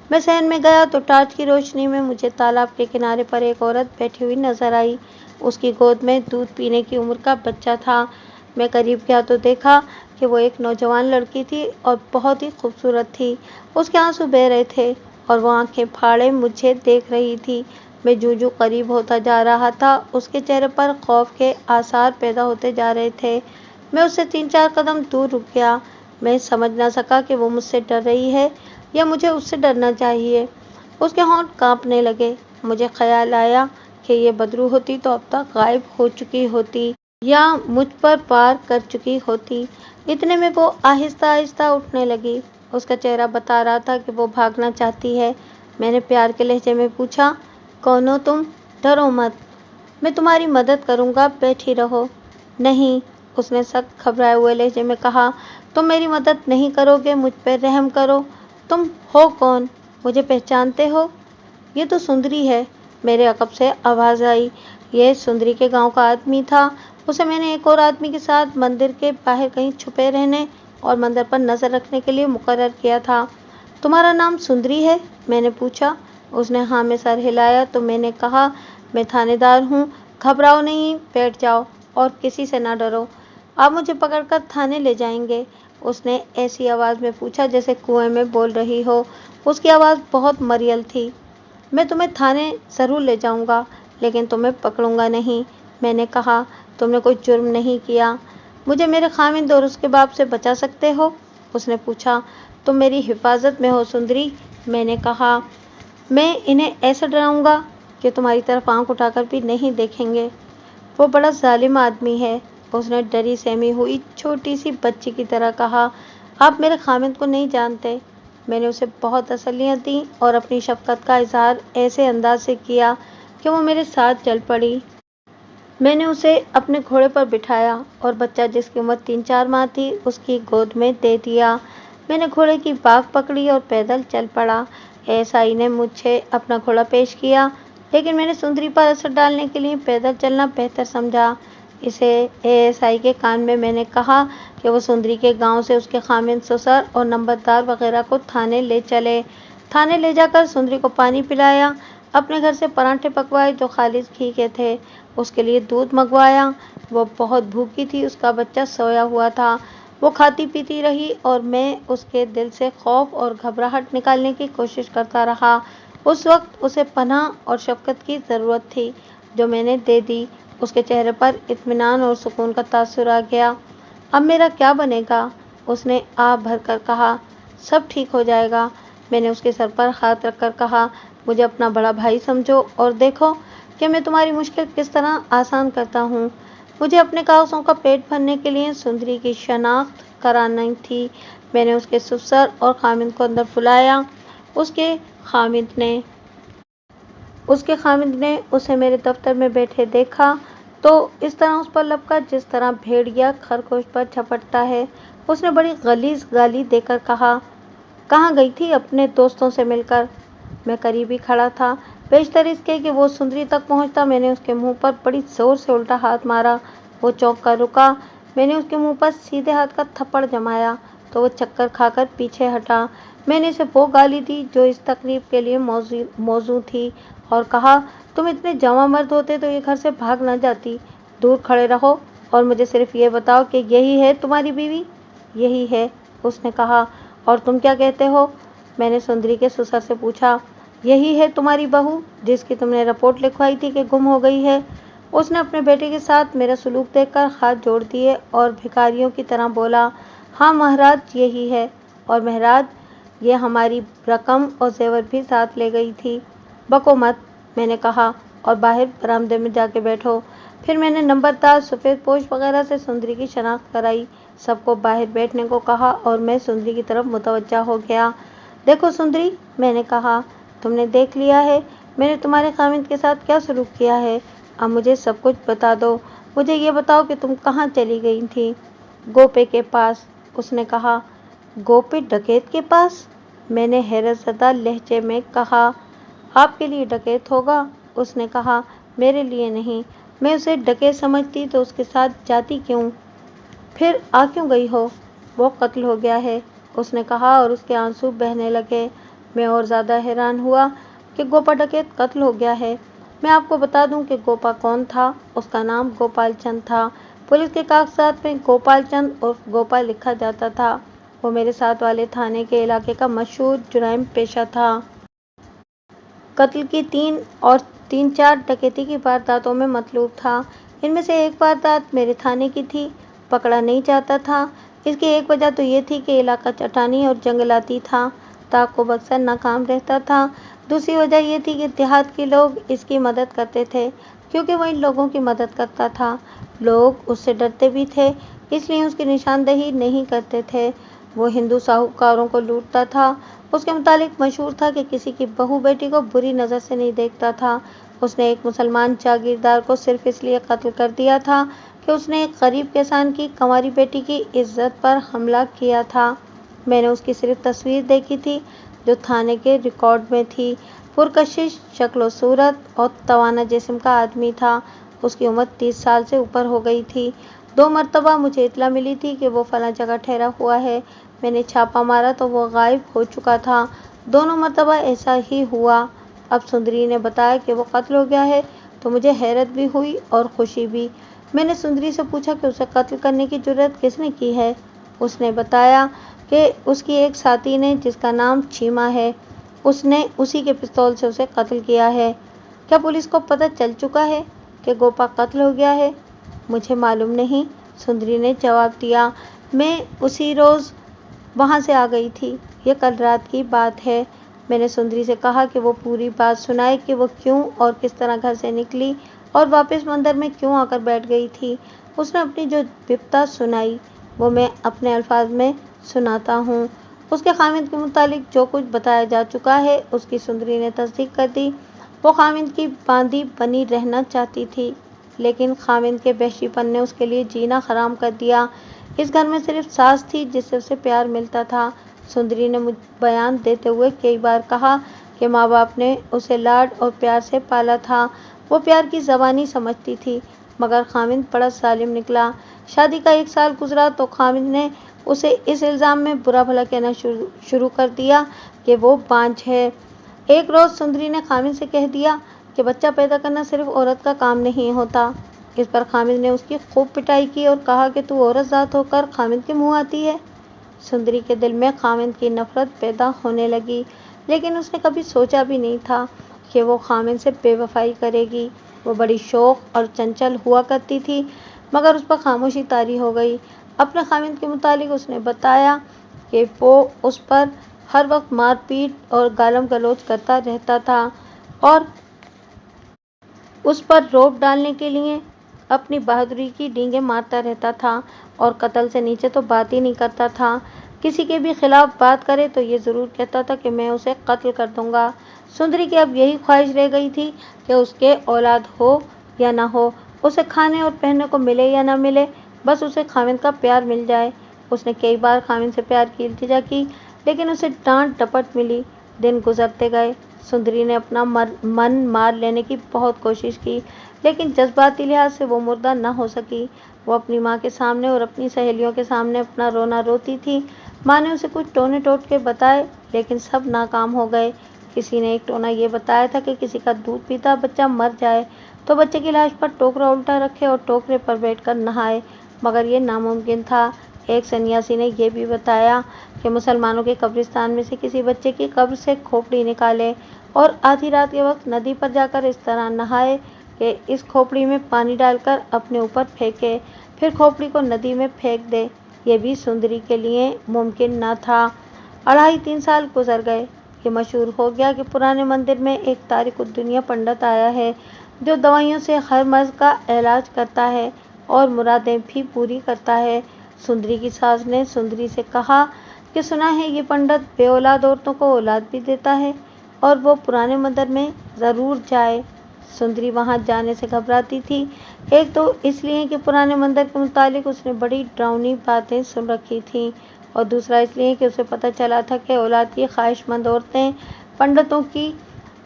Speaker 1: मैं सहन में गया तो टार्च की रोशनी में मुझे तालाब के किनारे पर एक औरत बैठी हुई नजर आई। उसकी गोद में दूध पीने की उम्र का बच्चा था। मैं करीब गया तो देखा कि वो एक नौजवान लड़की थी और बहुत ही खूबसूरत थी। उसके आंसू बह रहे थे और वो आंखें फाड़े मुझे देख रही थी। मैं जूं करीब होता जा रहा था, उसके चेहरे पर खौफ के आसार पैदा होते जा रहे थे। मैं उससे 3-4 कदम दूर रुक गया। मैं समझ ना सका कि वो मुझसे डर रही है या मुझे उससे डरना चाहिए। उसके होंठ कांपने लगे। मुझे ख्याल आया कि ये बदरू होती तो अब तक गायब हो चुकी होती या मुझ पर वार कर चुकी होती। इतने में वो आहिस्ता आहिस्ता उठने लगी। उसका चेहरा बता रहा था कि वो भागना चाहती है। मैंने प्यार के लहजे में पूछा, कौन हो तुम? डरो मत, मैं तुम्हारी मदद करूंगा, बैठी रहो। नहीं, उसने सख्त घबराए हुए लहजे में कहा, तुम मेरी मदद नहीं करोगे, मुझ पर रहम करो। तुम हो कौन? मुझे पहचानते हो? ये तो सुंदरी है। मेरे अकब से आवाज़ आई। ये सुंदरी के गांव का आदमी था। उसे मैंने एक और आदमी के साथ मंदिर के बाहर कहीं छुपे रहने और मंदिर पर नजर रखने के लिए मुकर्रर किया था। तुम्हारा नाम सुंदरी है? मैंने पूछा। उसने हाँ में सर हिलाया तो मैंने कहा, मैं थानेदार हूँ। घबराओ नहीं, बैठ जाओ और किसी से ना डरो। आप मुझे पकड़कर थाने ले जाएंगे? उसने ऐसी आवाज़ में पूछा जैसे कुएं में बोल रही हो। उसकी आवाज़ बहुत मरियल थी। मैं तुम्हें थाने ज़रूर ले जाऊंगा, लेकिन तुम्हें पकड़ूंगा नहीं। मैंने कहा, तुमने कोई जुर्म नहीं किया। मुझे मेरे खामिंद और उसके बाप से बचा सकते हो? उसने पूछा। तुम मेरी हिफाजत में हो सुंदरी। मैंने कहा, मैं इन्हें ऐसा डराऊंगा कि तुम्हारी तरफ आंख उठाकर भी नहीं देखेंगे। वो बड़ा जालिम आदमी है। उसने डरी सहमी हुई छोटी सी बच्ची की तरह कहा, आप मेरे खामिंद को नहीं जानते। मैंने उसे बहुत तसल्लियाँ दी और अपनी शफकत का इजहार ऐसे अंदाज से किया कि वो मेरे साथ चल पड़ी। मैंने उसे अपने घोड़े पर बिठाया और बच्चा जिसकी उम्र 3-4 माह थी उसकी गोद में दे दिया। मैंने घोड़े की बाग पकड़ी और पैदल चल पड़ा। एएसआई ने मुझे अपना घोड़ा पेश किया, लेकिन मैंने सुंदरी पर असर डालने के लिए पैदल चलना बेहतर समझा। इसे एएसआई के कान में मैंने कहा कि वो सुंदरी के गांव से उसके खामिंद, ससुर और नंबरदार वगैरह को थाने ले चले। थाने ले जाकर सुंदरी को पानी पिलाया, अपने घर से पराठे पकवाए जो खालिस घी के थे, उसके लिए दूध मंगवाया। वो बहुत भूखी थी, उसका बच्चा सोया हुआ था। वो खाती पीती रही और मैं उसके दिल से खौफ और घबराहट निकालने की कोशिश करता रहा। उस वक्त उसे पनाह और शफकत की ज़रूरत थी, जो मैंने दे दी। उसके चेहरे पर इत्मीनान और सुकून का तासुर आ गया। अब मेरा क्या बनेगा? उसने आह भरकर कहा। सब ठीक हो जाएगा। मैंने उसके सर पर हाथ रखकर कहा, मुझे अपना बड़ा भाई समझो और देखो कि मैं तुम्हारी मुश्किल किस तरह आसान करता हूँ। मुझे अपने कागजों का पेट भरने के लिए सुंदरी की शनाख्त करानी थी। मैंने उसके ससुर और खामिद को अंदर बुलाया। उसके खामिद ने उसे मेरे दफ्तर में बैठे देखा तो इस तरह उस पर लपका जिस तरह भेड़िया खरगोश पर झपटता है। उसने बड़ी गलीज गाली देकर कहा, कहाँ गई थी अपने दोस्तों से मिलकर? मैं करीब ही खड़ा था। बेशतर इसके कि वो सुंदरी तक पहुंचता मैंने उसके मुंह पर बड़ी जोर से उल्टा हाथ मारा। वो चौंक कर रुका। मैंने उसके मुंह पर सीधे हाथ का थप्पड़ जमाया तो वो चक्कर खाकर पीछे हटा। मैंने इसे वो गाली दी जो इस तकरीब के लिए मौजू थी और कहा, तुम इतने जवां मर्द होते तो ये घर से भाग न जाती। दूर खड़े रहो और मुझे सिर्फ ये बताओ कि यही है तुम्हारी बीवी? यही है, उसने कहा। और तुम क्या कहते हो? मैंने सुंदरी के ससुर से पूछा। यही है तुम्हारी बहू जिसकी तुमने रिपोर्ट लिखवाई थी कि गुम हो गई है? उसने अपने बेटे के साथ मेरा सलूक देखकर हाथ जोड़ दिए और भिखारियों की तरह बोला, हाँ महाराज, यही है। और महाराज, ये हमारी रकम और जेवर भी साथ ले गई थी। बको मत, मैंने कहा, और बाहर बरामदे में जाके बैठो। फिर मैंने नंबरदार, सफ़ेद पोश वगैरह से सुंदरी की शनाख्त कराई, सबको बाहर बैठने को कहा और मैं सुंदरी की तरफ मुतवज्जा हो गया। देखो सुंदरी, मैंने कहा, तुमने देख लिया है मैंने तुम्हारे खामिद के साथ क्या सलूक किया है। अब मुझे सब कुछ बता दो। मुझे ये बताओ कि तुम कहाँ चली गई थी? गोपे के पास, उसने कहा। गोपे डकैत के पास? मैंने हैरत ज़दा लहजे में कहा। आपके लिए डकैत होगा? उसने कहा, मेरे लिए नहीं। मैं उसे डकैत समझती तो उसके साथ जाती क्यों? फिर आ क्यों गई हो? वो कत्ल हो गया है, उसने कहा और उसके आंसू बहने लगे। मैं और ज़्यादा हैरान हुआ कि गोपा डकैत कत्ल हो गया है। मैं आपको बता दूं कि गोपा कौन था। उसका नाम गोपाल चंद था। पुलिस के कागजात में गोपाल चंद उर्फ गोपाल लिखा जाता था। वो मेरे साथ वाले थाने के इलाके का मशहूर जुराइम पेशा था। कत्ल की 3 और 3-4 डकैती की वारदातों में मतलूब था। इनमें से एक वारदात मेरे थाने की थी। पकड़ा नहीं जाता था। इसकी एक वजह तो ये थी कि इलाका चट्टानी और जंगलाती था, ताक़ुब अक्सर नाकाम रहता था। दूसरी वजह ये थी कि देहात के लोग इसकी मदद करते थे, क्योंकि वो इन लोगों की मदद करता था। लोग उससे डरते भी थे, इसलिए उसकी निशानदेही नहीं करते थे। वो हिंदू साहूकारों को लूटता था। उसके मुतालिक मशहूर था कि किसी की बहू बेटी को बुरी नज़र से नहीं देखता था। उसने एक मुसलमान जागीरदार को सिर्फ इसलिए कत्ल कर दिया था कि उसने एक गरीब किसान की कंवारी बेटी की इज्जत पर हमला किया था। मैंने उसकी सिर्फ तस्वीर देखी थी, जो थाने के रिकॉर्ड में थी। पुरकशिश शक्ल सूरत और तवाना जिस्म का आदमी था। उसकी उम्र 30 साल से ऊपर हो गई थी। 2 मरतबा मुझे इत्तला मिली थी कि वो फलां जगह ठहरा हुआ है। मैंने छापा मारा तो वो गायब हो चुका था। दोनों मरतबा ऐसा ही हुआ। अब सुंदरी ने बताया कि वो कत्ल हो गया है तो मुझे हैरत भी हुई और खुशी भी। मैंने सुंदरी से पूछा कि उसे कत्ल करने की जुर्रत किसने की है। उसने बताया कि उसकी एक साथी ने, जिसका नाम चीमा है, उसने उसी के पिस्तौल से उसे कत्ल किया है। क्या पुलिस को पता चल चुका है कि गोपा कत्ल हो गया है? मुझे मालूम नहीं, सुंदरी ने जवाब दिया। मैं उसी रोज़ वहाँ से आ गई थी। ये कल रात की बात है। मैंने सुंदरी से कहा कि वो पूरी बात सुनाए कि वो क्यों और किस तरह घर से निकली और वापस मंदिर में क्यों आकर बैठ गई थी। उसने अपनी जो विपदा सुनाई वो मैं अपने अल्फाज में सुनाता हूँ। उसके खामिद के मुतालिक जो कुछ बताया जा चुका है उसकी सुंदरी ने तस्दीक कर दी। वो खामिद की बांदी बनी रहना चाहती थी, लेकिन खामिद के वहशीपन ने उसके लिए जीना हराम कर दिया। इस घर में सिर्फ सास थी जिससे उसे प्यार मिलता था। सुंदरी ने मुझे बयान देते हुए कई बार कहा कि माँ बाप ने उसे लाड और प्यार से पाला था। वो प्यार की ज़बानी समझती थी, मगर खामिद बड़ा जालिम निकला। शादी का 1 साल गुजरा तो खामिद ने उसे इस इल्ज़ाम में बुरा भला कहना शुरू कर दिया कि वो बांझ है। एक रोज़ सुंदरी ने खामिद से कह दिया कि बच्चा पैदा करना सिर्फ औरत का काम नहीं होता। इस पर खामिद ने उसकी खूब पिटाई की और कहा कि तू औरत ज़ात होकर खामिद के मुँह आती है। सुंदरी के दिल में खामिद की नफरत पैदा होने लगी, लेकिन उसने कभी सोचा भी नहीं था कि वो खामिद से बेवफाई करेगी। वो बड़ी शौक और चंचल हुआ करती थी, मगर उस पर खामोशी तारी हो गई। अपने खामिद के मुतालिक उसने बताया कि वो उस पर हर वक्त मारपीट और गालम गलौज करता रहता था और उस पर रौब डालने के लिए अपनी बहादुरी की डींगे मारता रहता था और कत्ल से नीचे तो बात ही नहीं करता था। किसी के भी खिलाफ बात करे तो ये ज़रूर कहता था कि मैं उसे कत्ल कर दूंगा। सुंदरी की अब यही ख्वाहिश रह गई थी कि उसके औलाद हो या ना हो, उसे खाने और पहनने को मिले या ना मिले, बस उसे खामिद का प्यार मिल जाए। उसने कई बार खामिद से प्यार की इल्तिजा की, लेकिन उसे डांट डपट मिली। दिन गुजरते गए। सुंदरी ने अपना मन मार लेने की बहुत कोशिश की, लेकिन जज्बाती लिहाज से वो मुर्दा न हो सकी। वो अपनी माँ के सामने और अपनी सहेलियों के सामने अपना रोना रोती थी। माँ ने उसे कुछ टोने टोटके बताए, लेकिन सब नाकाम हो गए। किसी ने एक टोना ये बताया था कि किसी का दूध पीता बच्चा मर जाए तो बच्चे की लाश पर टोकरा उल्टा रखे और टोकरे पर बैठकर नहाए, मगर ये नामुमकिन था। एक सन्यासी ने यह भी बताया कि मुसलमानों के कब्रिस्तान में से किसी बच्चे की कब्र से खोपड़ी निकाले और आधी रात के वक्त नदी पर जाकर इस तरह नहाए कि इस खोपड़ी में पानी डालकर अपने ऊपर फेंके, फिर खोपड़ी को नदी में फेंक दे। ये भी सुंदरी के लिए मुमकिन न था। 2.5-3 साल गुजर गए। ये मशहूर हो गया कि पुराने मंदिर में एक तारिकुद्दुनिया पंडित आया है, जो दवाइयों से हर मर्ज का इलाज करता है और मुरादें भी पूरी करता है। सुंदरी की सास ने सुंदरी से कहा कि सुना है ये पंडित बेऔलाद औरतों को औलाद भी देता है और वो पुराने मंदिर में ज़रूर जाए। सुंदरी वहाँ जाने से घबराती थी, एक तो इसलिए कि पुराने मंदिर के मुतालिक उसने बड़ी डरावनी बातें सुन रखी थीं, और दूसरा इसलिए कि उसे पता चला था कि औलाद की ख्वाहिशमंद औरतें पंडितों की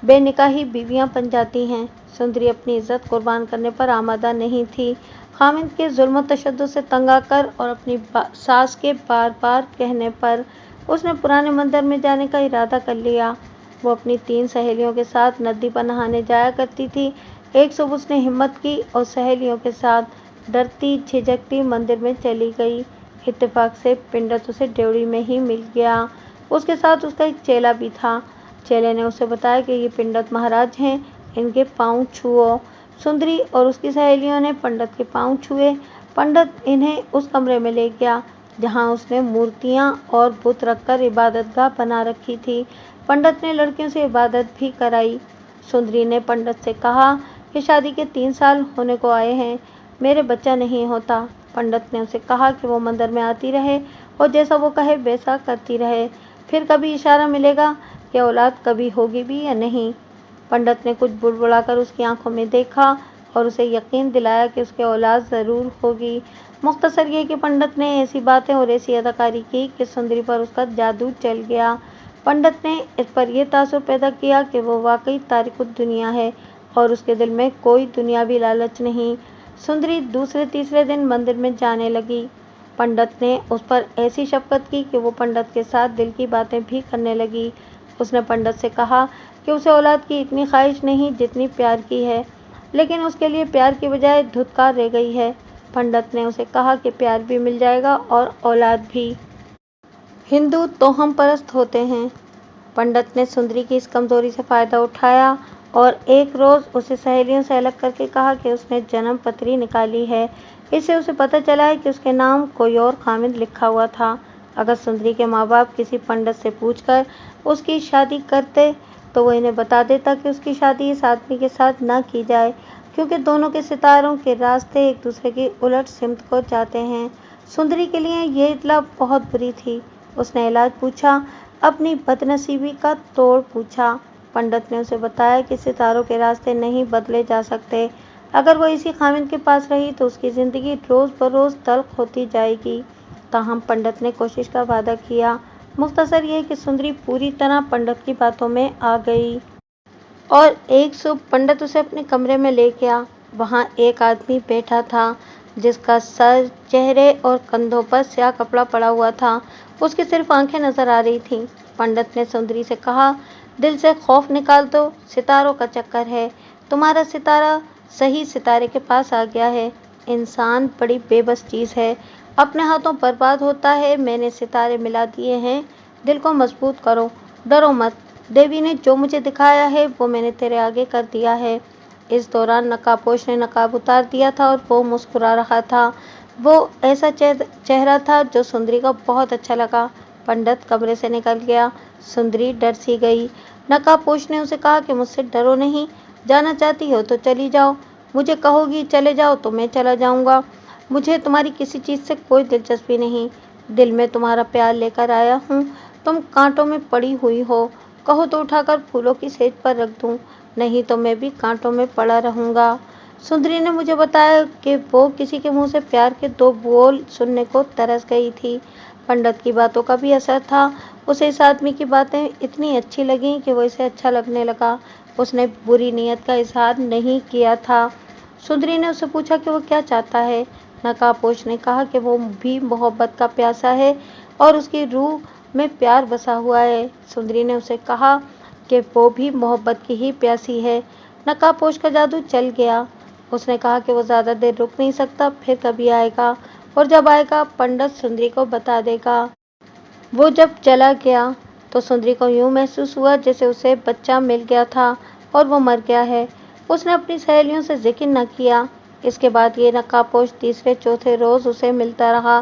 Speaker 1: बेनिकाही बीवियां बन जाती हैं। सुंदरी अपनी इज्जत कुर्बान करने पर आमादा नहीं थी। खामिद के जुल्म तशद्दुद से तंग आकर और अपनी सास के बार बार कहने पर उसने पुराने मंदिर में जाने का इरादा कर लिया। वो अपनी 3 सहेलियों के साथ नदी पर नहाने जाया करती थी। एक सुबह उसने हिम्मत की और सहेलियों के साथ डरती झिझकती मंदिर में चली गई। इत्तेफाक से पंडित उसे ड्योढ़ी में ही मिल गया। उसके साथ उसका एक चेला भी था। चेले ने उसे बताया कि ये पंडित महाराज हैं, इनके पाँव छुओ। सुंदरी और उसकी सहेलियों ने पंडित के पाँव छुए। पंडित इन्हें उस कमरे में ले गया जहां उसने मूर्तियां और बुत रखकर इबादतगाह बना रखी थी। पंडित ने लड़कियों से इबादत भी कराई। सुंदरी ने पंडित से कहा कि शादी के 3 साल होने को आए हैं, मेरे बच्चा नहीं होता। पंडित ने उसे कहा कि वो मंदिर में आती रहे और जैसा वो कहे वैसा करती रहे, फिर कभी इशारा मिलेगा कि औलाद कभी होगी भी या नहीं। पंडित ने कुछ बुड़बुड़ाकर उसकी आंखों में देखा और उसे यकीन दिलाया कि उसकी औलाद जरूर होगी। मुख्तसर ये कि पंडित ने ऐसी बातें और ऐसी अदाकारी की कि सुंदरी पर उसका जादू चल गया। पंडित ने इस पर यह तासुर पैदा किया कि वो वाकई तारिकुद दुनिया है और उसके दिल में कोई दुनियावी लालच नहीं। सुंदरी दूसरे तीसरे दिन मंदिर में जाने लगी। पंडित ने उस पर ऐसी शफकत की कि वो पंडित के साथ दिल की बातें भी करने लगी। उसने पंडित से कहा कि उसे औलाद की इतनी ख्वाहिश नहीं जितनी प्यार की है, लेकिन उसके लिए प्यार की बजाय धुतकार रह गई है। पंडित ने उसे कहा कि प्यार भी मिल जाएगा और औलाद भी। हिंदू तोहम परस्त होते हैं। पंडित ने सुंदरी की इस कमजोरी से फायदा उठाया और एक रोज उसे सहेलियों से अलग करके कहा कि उसने जन्म पत्री निकाली है। इससे उसे पता चला है कि उसके नाम कोई और खामिद लिखा हुआ था। अगर सुंदरी के माँ बाप किसी पंडित से पूछकर उसकी शादी करते तो वो इन्हें बता देता कि उसकी शादी इस आदमी के साथ न की जाए, क्योंकि दोनों के सितारों के रास्ते एक दूसरे की उलट सिमत को जाते हैं। सुंदरी के लिए यह इतला बहुत बुरी थी। उसने इलाज पूछा, अपनी बदनसीबी का तोड़ पूछा। पंडित ने उसे बताया कि सितारों के रास्ते नहीं बदले जा सकते। अगर वो इसी खामिद के पास रही तो उसकी जिंदगी रोज बरोज तल्ख होती जाएगी। ताहम पंडित ने कोशिश का वादा किया। मुख्तसर ये कि सुंदरी पूरी तरह पंडित की बातों में आ गई और एक सुबह पंडित उसे अपने कमरे में ले गया। वहां एक आदमी बैठा था जिसका सर, चेहरे और कंधों पर स्याह कपड़ा पड़ा हुआ था। उसकी सिर्फ आंखें नजर आ रही थीं। पंडित ने सुंदरी से कहा, दिल से खौफ निकाल दो, सितारों का चक्कर है, तुम्हारा सितारा सही सितारे के पास आ गया है। इंसान बड़ी बेबस चीज है, अपने हाथों बर्बाद होता है। मैंने सितारे मिला दिए हैं, दिल को मजबूत करो, डरो मत। देवी ने जो मुझे दिखाया है वो मैंने तेरे आगे कर दिया है। इस दौरान नकाबपोश ने नकाब उतार दिया था और वो मुस्कुरा रहा था। वो ऐसा चेहरा था जो सुंदरी को बहुत अच्छा लगा। पंडित कमरे से निकल गया। सुंदरी डर सी गई। नकाबपोश ने उसे कहा कि मुझसे डरो नहीं, जाना चाहती हो तो चली जाओ, मुझे कहोगी चले जाओ तो मैं चला जाऊंगा। मुझे तुम्हारी किसी चीज से कोई दिलचस्पी नहीं, दिल में तुम्हारा प्यार लेकर आया हूँ। तुम कांटों में पड़ी हुई हो, कहो तो उठाकर फूलों की सेज पर रख दूं, नहीं तो मैं भी कांटों में पड़ा रहूंगा। सुंदरी ने मुझे बताया कि वो किसी के मुंह से प्यार के 2 बोल सुनने को तरस गई थी। पंडित की बातों का भी असर था। उसे इस आदमी की बातें इतनी अच्छी लगीं कि वो इसे अच्छा लगने लगा। उसने बुरी नीयत का इजहार नहीं किया था। सुंदरी ने उससे पूछा कि वो क्या चाहता है। नकाबपोश ने कहा कि वो भी मोहब्बत का प्यासा है और उसकी रूह में प्यार बसा हुआ है। सुंदरी ने उसे कहा कि वो भी मोहब्बत की ही प्यासी है। नकाबपोश का जादू चल गया। उसने कहा कि वो ज्यादा देर रुक नहीं सकता, फिर कभी आएगा और जब आएगा पंडित सुंदरी को बता देगा। वो जब चला गया तो सुंदरी को यूं महसूस हुआ जैसे उसे बच्चा मिल गया था और वो मर गया है। उसने अपनी सहेलियों से जिक्र न किया। इसके बाद ये नकाबपोश तीसरे चौथे रोज उसे मिलता रहा।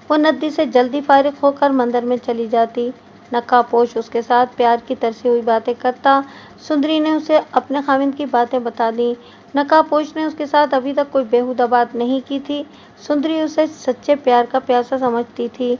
Speaker 1: वो नदी से जल्दी फारिग होकर मंदिर में चली जाती। नकाबपोश उसके साथ प्यार की तरसी हुई बातें करता। सुंदरी ने उसे अपने खाविंद की बातें बता दी। नकाबपोश ने उसके साथ अभी तक कोई बेहुदा बात नहीं की थी। सुंदरी उसे सच्चे प्यार का प्यासा समझती थी।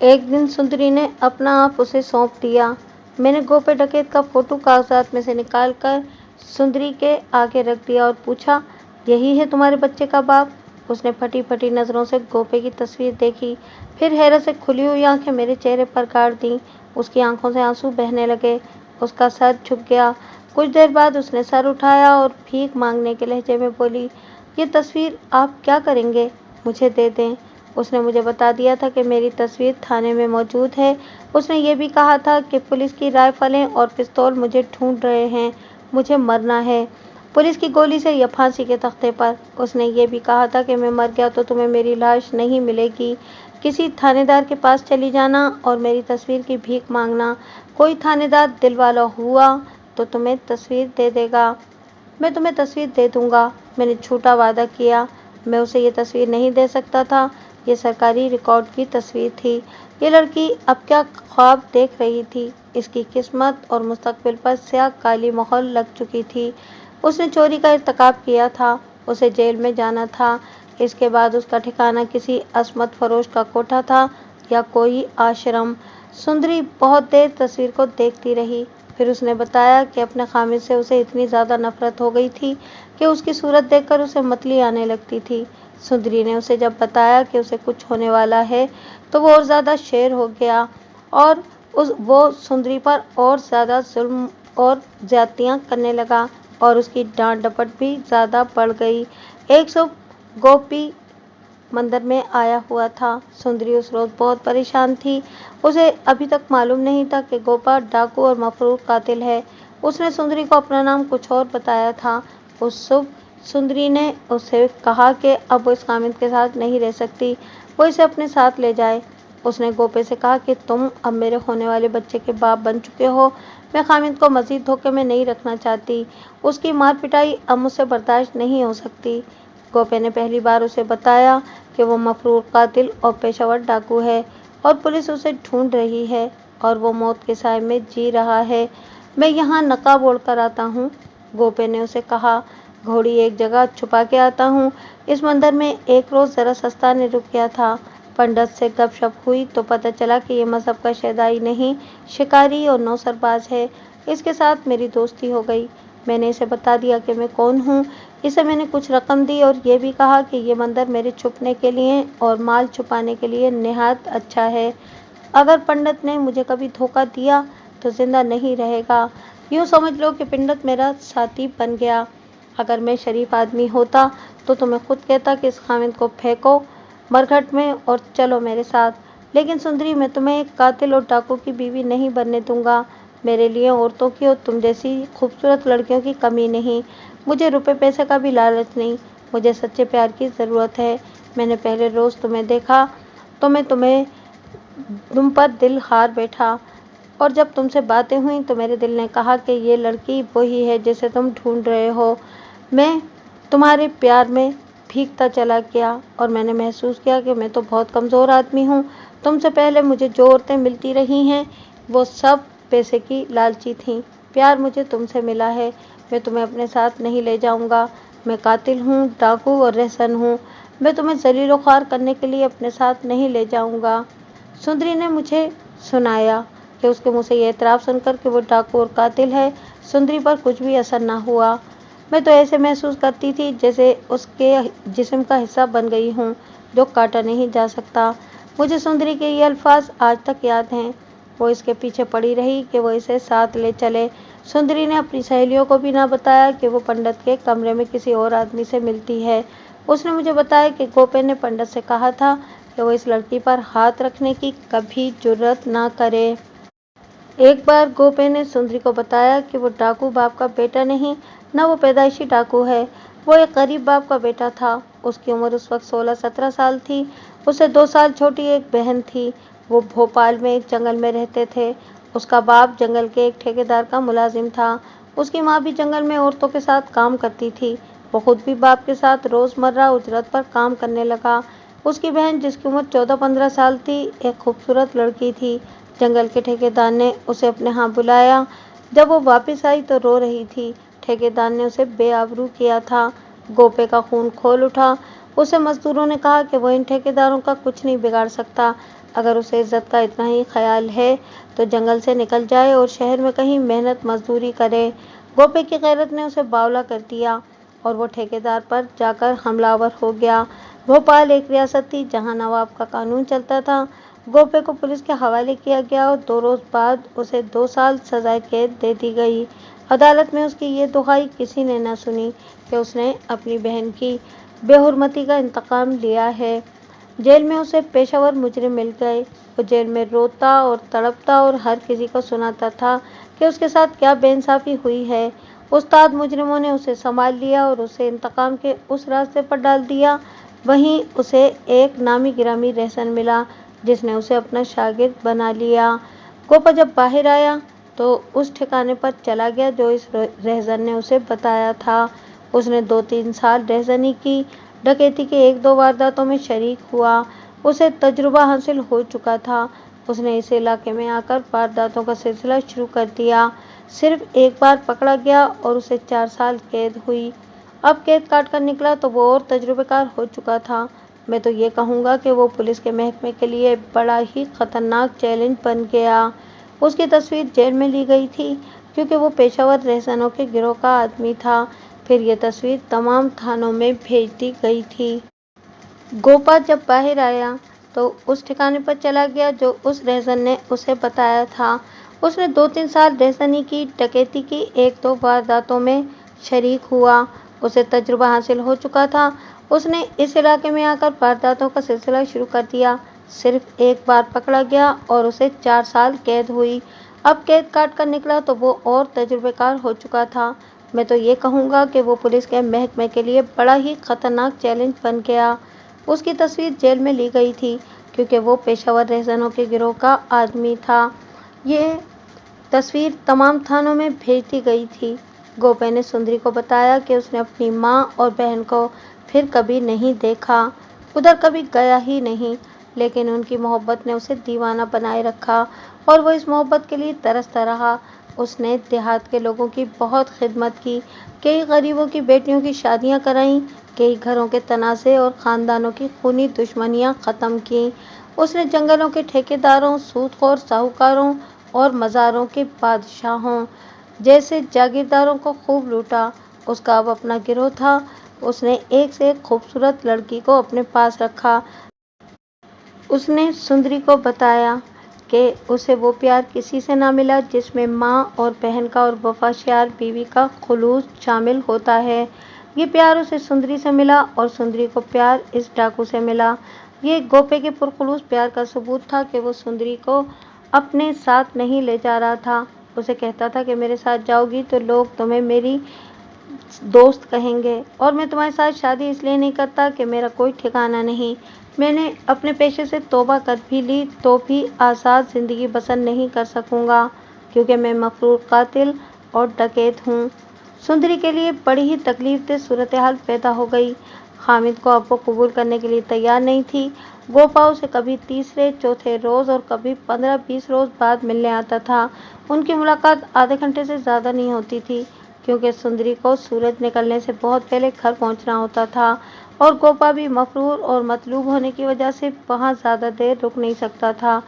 Speaker 1: एक दिन सुंदरी ने अपना आप उसे सौंप दिया। मैंने गोपे डकैत का फोटो कागजात में से निकाल कर सुंदरी के आगे रख दिया और पूछा, यही है तुम्हारे बच्चे का बाप? उसने फटी फटी नजरों से गोपे की तस्वीर देखी, फिर हैरत से खुली हुई आंखें मेरे चेहरे पर गाड़ दी। उसकी आंखों से आंसू बहने लगे। उसका सर झुक गया। कुछ देर बाद उसने सर उठाया और भीख मांगने के लहजे में बोली, ये तस्वीर आप क्या करेंगे? मुझे दे दें। उसने मुझे बता दिया था कि मेरी तस्वीर थाने में मौजूद है। उसने ये भी कहा था कि पुलिस की राइफलें और पिस्तौल मुझे ढूंढ रहे हैं, मुझे मरना है, पुलिस की गोली से या फांसी के तख्ते पर। उसने ये भी कहा था कि मैं मर गया तो तुम्हें मेरी लाश नहीं मिलेगी। किसी थानेदार के पास चली जाना और मेरी तस्वीर की भीख मांगना। कोई थानेदार दिलवाला हुआ तो तुम्हें तस्वीर दे देगा। मैं तुम्हें तस्वीर दे दूंगा। मैंने झूठा वादा किया। मैं उसे ये तस्वीर नहीं दे सकता था। ये सरकारी रिकॉर्ड की तस्वीर थी। ये लड़की अब क्या ख्वाब देख रही थी। इसकी किस्मत और मुस्तकबिल पर स्याह काली मोहर लग चुकी थी। उसने चोरी का इर्तिकाब किया था, उसे जेल में जाना था। इसके बाद उसका ठिकाना किसी असमत फरोश का कोठा था या कोई आश्रम। सुंदरी बहुत देर तस्वीर को देखती रही। फिर उसने बताया कि अपने खामिद से उसे इतनी ज़्यादा नफरत हो गई थी कि उसकी सूरत देखकर उसे मतली आने लगती थी। सुंदरी ने उसे जब बताया कि उसे कुछ होने वाला है तो वो और ज़्यादा शेर हो गया और वो सुंदरी पर और ज़्यादा जुल्म और ज्यादतियाँ करने लगा और उसकी डांट डपट भी ज़्यादा बढ़ गई। एक सुबह गोपी मंदिर में आया हुआ था। सुंदरी उस रोज बहुत परेशान थी। उसे अभी तक मालूम नहीं था कि गोपा डाकू और मफरूर कातिल है। उसने सुंदरी को अपना नाम कुछ और बताया था। उस सुबह सुंदरी ने उससे कहा कि अब वो इस खामिद के साथ नहीं रह सकती, वो इसे अपने साथ ले जाए। उसने गोपे से कहा कि तुम अब मेरे होने वाले बच्चे के बाप बन चुके हो। मैं खामिद को मजीद धोखे में नहीं रखना चाहती। उसकी मार पिटाई अब मुझसे बर्दाश्त नहीं हो सकती। गोपे ने पहली बार उसे बताया कि वो मफरूर कातिल और पेशावर डाकू है और पुलिस उसे ढूंढ रही है और वो मौत के साए में जी रहा है। मैं यहाँ नकाब ओढ़ कर आता हूँ, गोपे ने उसे कहा। घोड़ी एक जगह छुपा के आता हूँ। इस मंदिर में एक रोज जरा सस्ता ने रुक गया था। पंडित से गपशप हुई तो पता चला कि ये मजहब का शहदाई नहीं, शिकारी और नौसरबाज है। इसके साथ मेरी दोस्ती हो गई। मैंने इसे बता दिया कि मैं कौन हूँ। इसे मैंने कुछ रकम दी और ये भी कहा कि ये मंदिर मेरे छुपने के लिए और माल छुपाने के लिए निहायत अच्छा है। अगर पंडित ने मुझे कभी धोखा दिया तो जिंदा नहीं रहेगा। यूँ समझ लो कि पंडित मेरा साथी बन गया। अगर मैं शरीफ आदमी होता तो तुम्हें खुद कहता कि इस खामिद को फेंको मरघट में और चलो मेरे साथ। लेकिन सुंदरी, मैं तुम्हें एक कातिल और डाकू की बीवी नहीं बनने दूंगा। मेरे लिए औरतों की और तुम जैसी खूबसूरत लड़कियों की कमी नहीं। मुझे रुपए पैसे का भी लालच नहीं। मुझे सच्चे प्यार की ज़रूरत है। मैंने पहले रोज़ तुम्हें देखा तो मैं तुम पर दिल हार बैठा और जब तुमसे बातें हुई तो मेरे दिल ने कहा कि ये लड़की वही है जिसे तुम ढूंढ रहे हो। मैं तुम्हारे प्यार में भीगता चला गया और मैंने महसूस किया कि मैं तो बहुत कमज़ोर आदमी हूँ। तुमसे पहले मुझे जो औरतें मिलती रही हैं वो सब पैसे की लालची थीं। प्यार मुझे तुमसे मिला है। मैं तुम्हें अपने साथ नहीं ले जाऊंगा। मैं कातिल हूँ, डाकू और रहसन हूँ। मैं तुम्हें जलीलो ख्वार करने के लिए अपने साथ नहीं ले जाऊंगा। सुंदरी ने मुझे सुनाया कि उसके मुँह से यह एतराफ़ सुनकर कि वो डाकू और कातिल है, सुंदरी पर कुछ भी असर न हुआ। मैं तो ऐसे महसूस करती थी जैसे उसके जिस्म का हिस्सा बन गई हूँ जो काटा नहीं जा सकता। मुझे सुंदरी के ये अल्फाज आज तक याद हैं। वो इसके पीछे पड़ी रही कि वो इसे साथ ले चले। सुंदरी ने अपनी सहेलियों को भी ना बताया कि वो पंडित के कमरे में किसी और आदमी से मिलती है। उसने मुझे बताया कि गोपे ने पंडित से कहा था कि वो इस लड़की पर हाथ रखने की कभी जुर्रत ना करे। एक बार गोपे ने सुंदरी को बताया कि वो डाकू बाप का बेटा नहीं, न वो पैदाइशी डाकू है। वो एक गरीब बाप का बेटा था। उसकी उम्र उस वक्त 16-17 साल थी। उससे 2 साल छोटी एक बहन थी। वो भोपाल में एक जंगल में रहते थे। उसका बाप जंगल के एक ठेकेदार का मुलाजिम था। उसकी माँ भी जंगल में औरतों के साथ काम करती थी। वो खुद भी बाप के साथ रोज़मर्रा उजरत पर काम करने लगा। उसकी बहन, जिसकी उम्र 14-15 साल थी, एक खूबसूरत लड़की थी। जंगल के ठेकेदार ने उसे अपने यहाँ बुलाया। जब वो वापस आई तो रो रही थी। ठेकेदार ने उसे बेआबरू किया था। गोपे का खून खोल उठा। उसे मजदूरों ने कहा कि वो इन ठेकेदारों का कुछ नहीं बिगाड़ सकता। अगर उसे इज्जत का इतना ही ख्याल है तो जंगल से निकल जाए और शहर में कहीं मेहनत मजदूरी करे। गोपे की गैरत ने उसे बावला कर दिया और वो ठेकेदार पर जाकर हमलावर हो गया। भोपाल एक रियासत थी जहाँ नवाब का कानून चलता था। गोपे को पुलिस के हवाले किया गया और 2 रोज बाद उसे 2 साल सजाए कैद दे दी गई। अदालत में उसकी ये दुहाई किसी ने न सुनी कि उसने अपनी बहन की बेहुरमती का इंतकाम लिया है। जेल में उसे पेशावर मुजरिम मिल गए। वो जेल में रोता और तड़पता और हर किसी को सुनाता था कि उसके साथ क्या बेइंसाफी हुई है। उस्ताद मुजरिमों ने उसे संभाल लिया और उसे इंतकाम के उस रास्ते पर डाल दिया। वहीं उसे एक नामी गिरामी रहसन मिला जिसने उसे अपना शागिर्द बना लिया। गोपा जब बाहर आया तो उस ठिकाने पर चला गया जो इस रहसन ने उसे बताया था। उसने 2-3 साल रहसनी की। डकैती के 1-2 वारदातों में शरीक हुआ। उसे तजुर्बा हासिल हो चुका था। उसने इस इलाके में आकर वारदातों का सिलसिला शुरू कर दिया। सिर्फ एक बार पकड़ा गया और उसे 4 साल कैद हुई। अब कैद काट कर निकला तो वो और तजुर्बेकार हो चुका था। मैं तो ये कहूँगा कि वो पुलिस के महकमे के लिए बड़ा ही खतरनाक चैलेंज बन गया। उसकी तस्वीर जेल में ली गई थी क्योंकि वो पेशावर रहसानों के गिरोह का आदमी था। फिर ये तस्वीर तमाम थानों में भेज दी गई थी। गोपा जब बाहर आया तो उस ठिकाने पर चला गया जो उस रहसन ने उसे बताया था। उसने 2-3 साल रहसनी की, डकैती की 1-2 वारदातों में शरीक हुआ। उसे तजुर्बा हासिल हो चुका था। उसने इस इलाके में आकर वारदातों का सिलसिला शुरू कर दिया। सिर्फ एक बार पकड़ा गया और उसे 4 साल कैद हुई। अब कैद काट कर निकला तो वो और तजुर्बेकार हो चुका था। मैं तो ये कहूँगा कि वो पुलिस के महकमे के लिए बड़ा ही खतरनाक चैलेंज बन गया। उसकी तस्वीर जेल में ली गई थी क्योंकि वो पेशावर रहसानों के गिरोह का आदमी था। ये तस्वीर तमाम थानों में भेज दी गई थी। गोपे ने सुंदरी को बताया कि उसने अपनी माँ और बहन को फिर कभी नहीं देखा, उधर कभी गया ही नहीं, लेकिन उनकी मोहब्बत ने उसे दीवाना बनाए रखा और वो इस मोहब्बत के लिए तरसता रहा। उसने देहात के लोगों की बहुत खिदमत की, कई गरीबों की बेटियों की शादियां कराईं, कई घरों के तनाज़े और ख़ानदानों की खूनी दुश्मनियां ख़त्म की। उसने जंगलों के ठेकेदारों, सूदखोर साहूकारों और मज़ारों के बादशाहों जैसे जागीरदारों को खूब लूटा। उसका अब अपना गिरोह था। उसने एक से एक खूबसूरत लड़की को अपने पास रखा। उसने सुंदरी को बताया कि उसे वो प्यार किसी से ना मिला जिसमें माँ और बहन का और वफादार बीवी का खुलूस शामिल होता है। ये प्यार उसे सुंदरी से मिला और सुंदरी को प्यार इस डाकू से मिला। ये गोपे के पुरखुलूस प्यार का सबूत था कि वो सुंदरी को अपने साथ नहीं ले जा रहा था। उसे कहता था कि मेरे साथ जाओगी तो लोग तुम्हें मेरी दोस्त कहेंगे और मैं तुम्हारे साथ शादी इसलिए नहीं करता कि मेरा कोई ठिकाना नहीं। मैंने अपने पेशे से तौबा कर भी ली तो भी आज़ाद ज़िंदगी बसर नहीं कर सकूँगा क्योंकि मैं मफरूर कातिल और डकैत हूँ। सुंदरी के लिए बड़ी ही तकलीफदेह सूरत हाल पैदा हो गई। हामिद को अब वो कबूल करने के लिए तैयार नहीं थी। गोपा उसे कभी तीसरे चौथे रोज़ और कभी 15-20 रोज़ बाद मिलने आता था। उनकी मुलाकात आधे घंटे से ज़्यादा नहीं होती थी क्योंकि सुंदरी को सूरज निकलने से बहुत पहले घर पहुंचना होता था और गोपा भी मफरूर और मतलूब होने की वजह से वहां ज़्यादा देर रुक नहीं सकता था।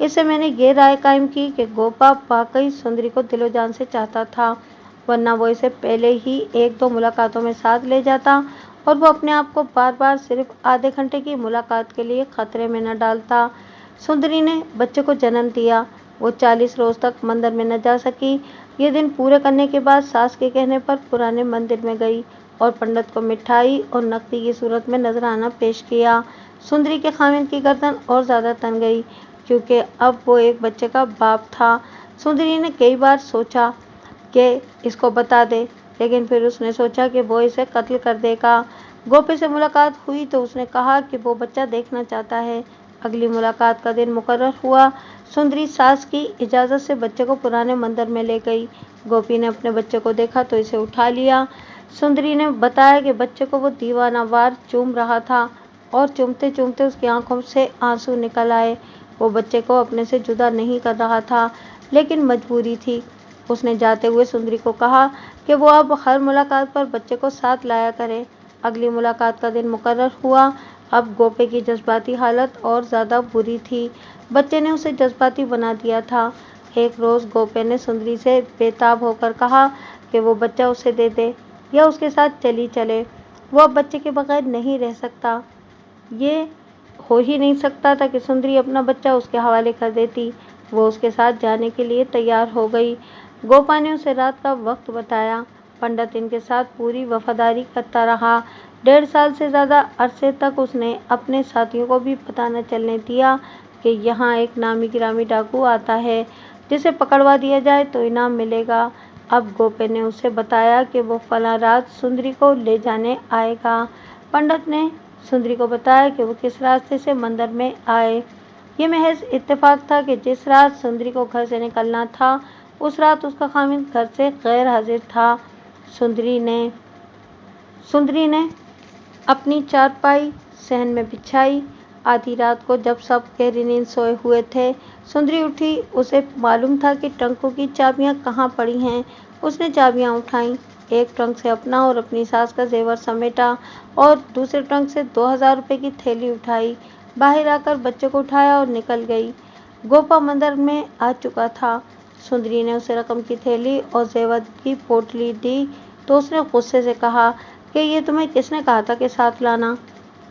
Speaker 1: इससे मैंने ये राय कायम की कि गोपा वाकई सुंदरी को दिलो जान से चाहता था, वरना वो इसे पहले ही 1-2 मुलाकातों में साथ ले जाता और वो अपने आप को बार बार सिर्फ आधे घंटे की मुलाकात के लिए खतरे में न डालता। सुंदरी ने बच्चे को जन्म दिया। वो 40 रोज तक मंदिर में न जा सकी। ये दिन पूरे करने के बाद सास के कहने पर पुराने मंदिर में गई और पंडित को मिठाई और नकदी की सूरत में नजराना पेश किया। सुंदरी के खामिद की गर्दन और ज़्यादा तन गई क्योंकि अब वो एक बच्चे का बाप था। सुंदरी ने कई बार सोचा कि इसको बता दे, लेकिन फिर उसने सोचा कि वो इसे कत्ल कर देगा। गोपी से मुलाकात हुई तो उसने कहा कि वो बच्चा देखना चाहता है। अगली मुलाकात का दिन मुकर्रर हुआ। सुंदरी सास की इजाज़त से बच्चे को पुराने मंदिर में ले गई। गोपी ने अपने बच्चे को देखा तो इसे उठा लिया। सुंदरी ने बताया कि बच्चे को वो दीवानावार चूम रहा था और चूमते चूमते उसकी आंखों से आंसू निकल आए। वो बच्चे को अपने से जुदा नहीं कर रहा था, लेकिन मजबूरी थी। उसने जाते हुए सुंदरी को कहा कि वो अब हर मुलाकात पर बच्चे को साथ लाया करे। अगली मुलाकात का दिन मुकर्रर हुआ। अब गोपे की जज्बाती हालत और ज़्यादा बुरी थी। बच्चे ने उसे जज्बाती बना दिया था। एक रोज़ गोपे ने सुंदरी से बेताब होकर कहा कि वो बच्चा उसे दे दे या उसके साथ चली चले। वो अब बच्चे के बगैर नहीं रह सकता। ये हो ही नहीं सकता था कि सुंदरी अपना बच्चा उसके हवाले कर देती। वो उसके साथ जाने के लिए तैयार हो गई। गोपा ने उसे रात का वक्त बताया। पंडित इनके साथ पूरी वफादारी करता रहा। 1.5 साल से ज़्यादा अरसे तक उसने अपने साथियों को भी पता न चलने दिया कि यहाँ एक नामी गिरामी डाकू आता है, जिसे पकड़वा दिया जाए तो इनाम मिलेगा। अब गोपे ने उसे बताया कि वो फलां रात सुंदरी को ले जाने आएगा। पंडित ने सुंदरी को बताया कि वो किस रास्ते से मंदिर में आए। ये महज इत्तेफाक था कि जिस रात सुंदरी को घर से निकलना था उस रात उसका खामिद घर से गैर हाजिर था। सुंदरी ने अपनी चारपाई सहन में बिछाई। आधी रात को जब सब गहरी नींद सोए हुए थे, सुंदरी उठी। उसे मालूम था कि ट्रंकों की चाबियां कहाँ पड़ी हैं। उसने चाबियां उठाई। एक ट्रंक से अपना और अपनी सास का जेवर समेटा और दूसरे ट्रंक से 2000 रुपए की थैली उठाई। बाहर आकर बच्चे को उठाया और निकल गई। गोपा मंदिर में आ चुका था। सुंदरी ने उसे रकम की थैली और जेवर की पोटली दी तो उसने गुस्से से कहा कि ये तुम्हें किसने कहा था कि साथ लाना?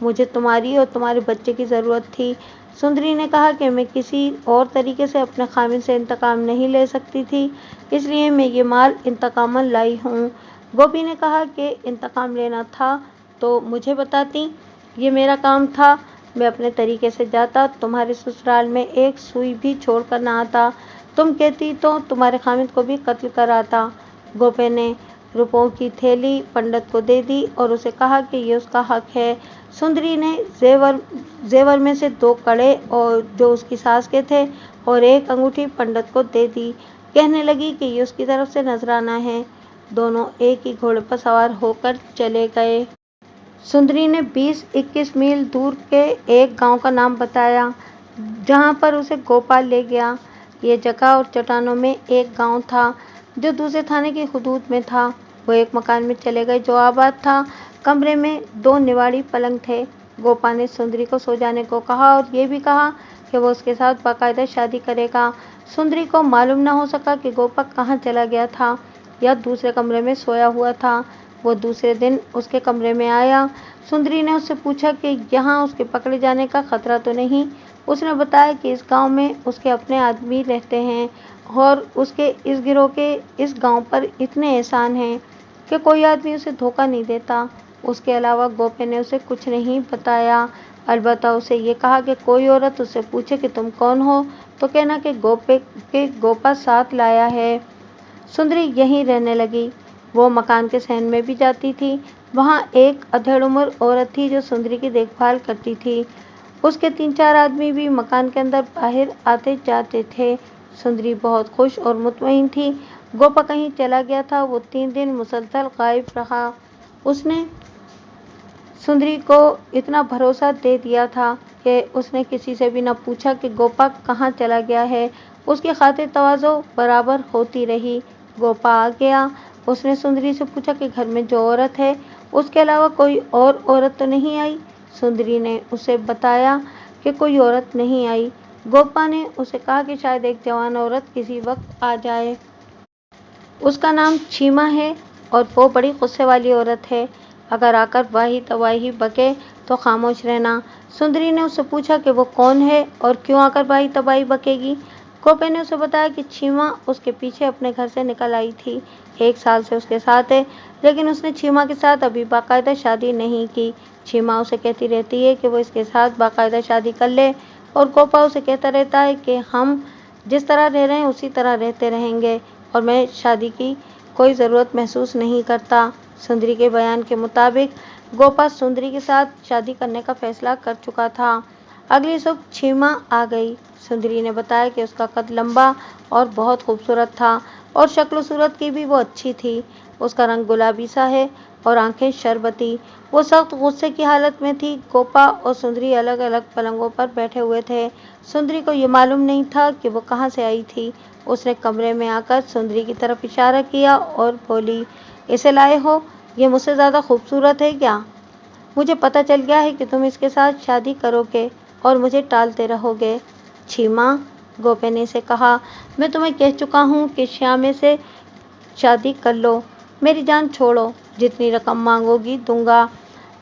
Speaker 1: मुझे तुम्हारी और तुम्हारे बच्चे की ज़रूरत थी। सुंदरी ने कहा कि मैं किसी और तरीके से अपने खामिन से इंतकाम नहीं ले सकती थी, इसलिए मैं ये माल इंतकामन लाई हूँ। गोपी ने कहा कि इंतकाम लेना था तो मुझे बताती, ये मेरा काम था। मैं अपने तरीके से जाता, तुम्हारे ससुराल में एक सुई भी छोड़ कर ना आता। तुम कहती तो तुम्हारे खामिद को भी कत्ल कराता। गोपे ने रुपयों की थैली पंडित को दे दी और उसे कहा कि ये उसका हक है। सुंदरी ने जेवर में से 2 कड़े और जो उसकी सास के थे और एक अंगूठी पंडित को दे दी। कहने लगी कि ये उसकी तरफ से नजराना है। दोनों एक ही घोड़े पर सवार होकर चले गए। सुंदरी ने 20-21 मील दूर के एक गांव का नाम बताया, जहां पर उसे गोपाल ले गया। ये जगह और चट्टानों में एक गांव था जो दूसरे थाने की हुदूद में था। वो एक मकान में चले गए जो आबाद था। कमरे में 2 निवाड़ी पलंग थे। गोपा ने सुंदरी को सो जाने को कहा और ये भी कहा कि वो उसके साथ बाकायदा शादी करेगा। सुंदरी को मालूम न हो सका कि गोपा कहाँ चला गया था या दूसरे कमरे में सोया हुआ था। वो दूसरे दिन उसके कमरे में आया। सुंदरी ने उससे पूछा कि यहाँ उसके पकड़े जाने का खतरा तो नहीं। उसने बताया कि इस गांव में उसके अपने आदमी रहते हैं और उसके इस गिरोह के इस गांव पर इतने एहसान हैं कि कोई आदमी उसे धोखा नहीं देता। उसके अलावा गोपे ने उसे कुछ नहीं बताया। अलबत्ता उसे ये कहा कि कोई औरत उससे पूछे कि तुम कौन हो तो कहना कि गोपा साथ लाया है। सुंदरी यहीं रहने लगी। वो मकान के सहन में भी जाती थी। वहाँ एक अधेड़ उम्र औरत थी जो सुंदरी की देखभाल करती थी। उसके 3-4 आदमी भी मकान के अंदर बाहर आते जाते थे। सुंदरी बहुत खुश और मुतमईन थी। गोपा कहीं चला गया था। वो 3 दिन मुसलसल गायब रहा। उसने सुंदरी को इतना भरोसा दे दिया था कि उसने किसी से भी न पूछा कि गोपा कहाँ चला गया है। उसकी खातिर तवाज़ो बराबर होती रही। गोपा आ गया। उसने सुंदरी से पूछा कि घर में जो औरत है उसके अलावा कोई और औरत तो नहीं आई। सुंदरी ने उसे बताया कि कोई औरत नहीं आई। गोपा ने उसे कहा कि शायद एक जवान औरत किसी वक्त आ जाए। उसका नाम छीमा है और वो बड़ी गुस्से वाली औरत है। अगर आकर वाही तवाही बके तो खामोश रहना। सुंदरी ने उससे पूछा कि वो कौन है और क्यों आकर वाही तबाही बकेगी। गोपे ने उसे बताया कि छीमा उसके पीछे अपने घर से निकल आई थी। 1 साल से उसके साथ है, लेकिन उसने छीमा के साथ अभी बाकायदा शादी नहीं की। छीमा उसे कहती रहती है कि वो इसके साथ बाकायदा शादी कर ले और गोपा उसे कहता रहता है कि हम जिस तरह रह रहे हैं उसी तरह रहते रहेंगे और मैं शादी की कोई ज़रूरत महसूस नहीं करता। सुंदरी के बयान के मुताबिक गोपा सुंदरी के साथ शादी करने का फैसला कर चुका था। अगली सुबह छीमा आ गई। सुंदरी ने बताया कि उसका कद लंबा और बहुत खूबसूरत था और शक्ल सूरत की भी वो अच्छी थी। उसका रंग गुलाबी सा है और आंखें शरबती। वो सख्त गुस्से की हालत में थी। गोपा और सुंदरी अलग अलग पलंगों पर बैठे हुए थे। सुंदरी को ये मालूम नहीं था कि वो कहाँ से आई थी। उसने कमरे में आकर सुंदरी की तरफ इशारा किया और बोली, इसे लाए हो? ये मुझसे ज़्यादा खूबसूरत है क्या? मुझे पता चल गया है कि तुम इसके साथ शादी करोगे और मुझे टालते रहोगे। छीमा, गोपे ने इसे कहा, मैं तुम्हें कह चुका हूँ कि श्यामे से शादी कर लो। मेरी जान छोड़ो। जितनी रकम मांगोगी दूंगा।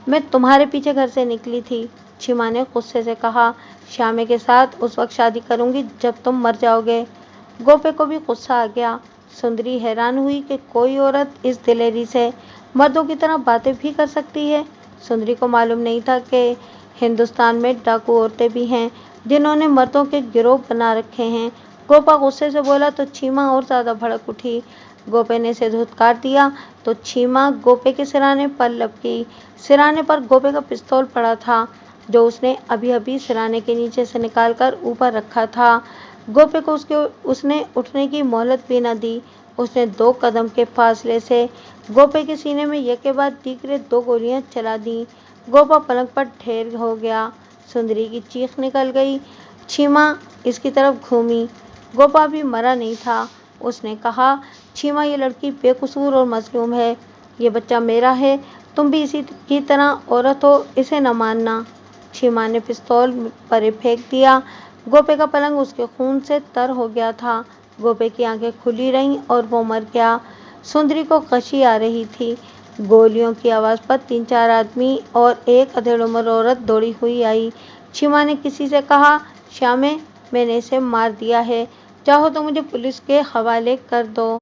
Speaker 1: मैं तुम्हारे पीछे घर से निकली थी। छीमा ने गुस्से से कहा, श्यामे के साथ उस वक्त शादी करूंगी जब तुम मर जाओगे। गोपे को भी गुस्सा आ गया। सुंदरी हैरान हुई कि कोई औरत इस दिलेरी से मर्दों की तरह बातें भी कर सकती है। सुंदरी को मालूम नहीं था कि हिंदुस्तान में डाकू औरतें भी हैं जिन्होंने मर्दों के गिरोह बना रखे हैं। गोपा गुस्से से बोला तो छीमा और ज्यादा भड़क उठी। गोपे ने इसे धुतकार दिया तो छीमा गोपे के सिराने पर लपकी। सिराने पर गोपे का पिस्तौल पड़ा था जो उसने अभी अभी सिराने के नीचे से निकालकर ऊपर रखा था। गोपे को उसने उठने की मोहलत भी न दी। उसने 2 कदम के फासले से गोपे के सीने में एक के बाद तीसरे 2 गोलियां चला दी। गोपा पलंग पर ढेर हो गया। सुंदरी की चीख निकल गई। छीमा इसकी तरफ घूमी। गोपा भी मरा नहीं था। उसने कहा, छीमा, ये लड़की बेकसूर और मजलूम है। ये बच्चा मेरा है। तुम भी इसी की तरह औरत हो, इसे न मानना। छीमा ने पिस्तौल परे फेंक दिया। गोपे का पलंग उसके खून से तर हो गया था। गोपे की आंखें खुली रहीं और वो मर गया। सुंदरी को कशी आ रही थी। गोलियों की आवाज पर 3-4 आदमी और एक अधेड़ उम्र औरत दौड़ी हुई आई। छीमा ने किसी से कहा, श्यामे, मैंने इसे मार दिया है। चाहो तो मुझे पुलिस के हवाले कर दो।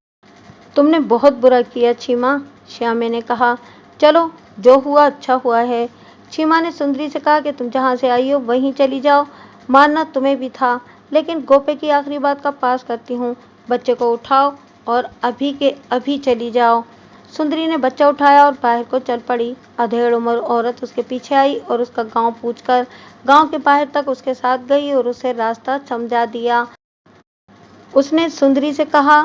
Speaker 1: तुमने बहुत बुरा किया छीमा, श्यामे ने कहा। चलो, जो हुआ अच्छा हुआ है। छीमा ने सुंदरी से कहा कि तुम जहाँ से आई हो वहीं चली जाओ। मारना तुम्हें भी था, लेकिन गोपे की आखिरी बात का पास करती हूँ। बच्चे को उठाओ और अभी के अभी चली जाओ। सुंदरी ने बच्चा उठाया और बाहर को चल पड़ी। अधेड़ उम्र औरत उसके पीछे आई और उसका गांव पूछकर गांव के बाहर तक उसके साथ गई और उसे रास्ता समझा दिया। उसने सुंदरी से कहा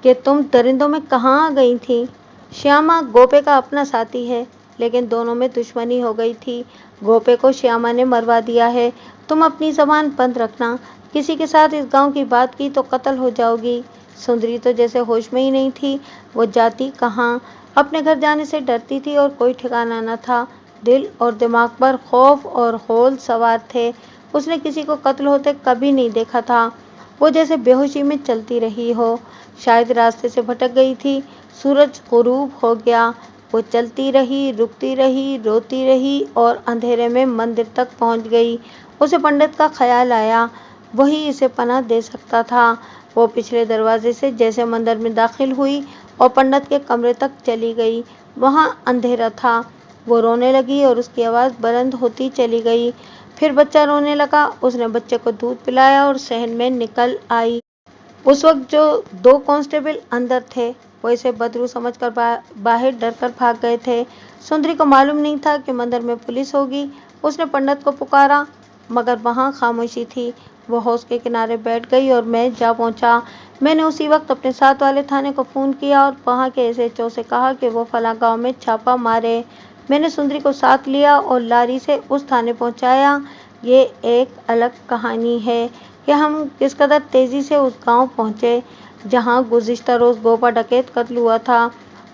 Speaker 1: कि तुम दरिंदों में कहाँ आ गई थी। श्यामा गोपे का अपना साथी है, लेकिन दोनों में दुश्मनी हो गई थी। गोपे को श्यामा ने मरवा दिया है। तुम अपनी जबान बंद रखना। किसी के साथ इस गांव की बात की तो कत्ल हो जाओगी। सुंदरी तो जैसे होश में ही नहीं थी। वो जाती कहाँ? अपने घर जाने से डरती थी और कोई ठिकाना न था। दिल और दिमाग पर खौफ और हौल सवार थे। उसने किसी को कत्ल होते कभी नहीं देखा था। वो जैसे बेहोशी में चलती रही हो। शायद रास्ते से भटक गई थी। सूरज गुरूब हो गया। वो चलती रही, रुकती रही, रोती रही और अंधेरे में मंदिर तक पहुंच गई। उसे पंडित का ख्याल आया, वही इसे पनाह दे सकता था। वो पिछले दरवाजे से जैसे मंदिर में दाखिल हुई और पंडित के कमरे तक चली गई। वहां अंधेरा था। वो रोने लगी और उसकी आवाज़ बुलंद होती चली गई। फिर बच्चा रोने लगा। उसने बच्चे को दूध पिलाया और शहर में निकल आई। उस वक्त जो 2 कांस्टेबल अंदर थे, वो इसे बदरू समझकर बाहर डर कर भाग गए थे। सुंदरी को मालूम नहीं था कि मंदिर में पुलिस होगी। उसने पंडित को पुकारा, मगर वहां खामोशी थी। वो हौज के किनारे बैठ गई और मैं जा पहुंचा। मैंने उसी वक्त अपने साथ वाले थाने को फ़ोन किया और वहां के एसएचओ से कहा कि वो फलां गांव में छापा मारे। मैंने सुंदरी को साथ लिया और लारी से उस थाने पहुंचाया। ये एक अलग कहानी है कि हम किस कदर तेजी से उस गांव पहुंचे जहां गुज़िश्ता रोज गोपा डकैत कत्ल हुआ था।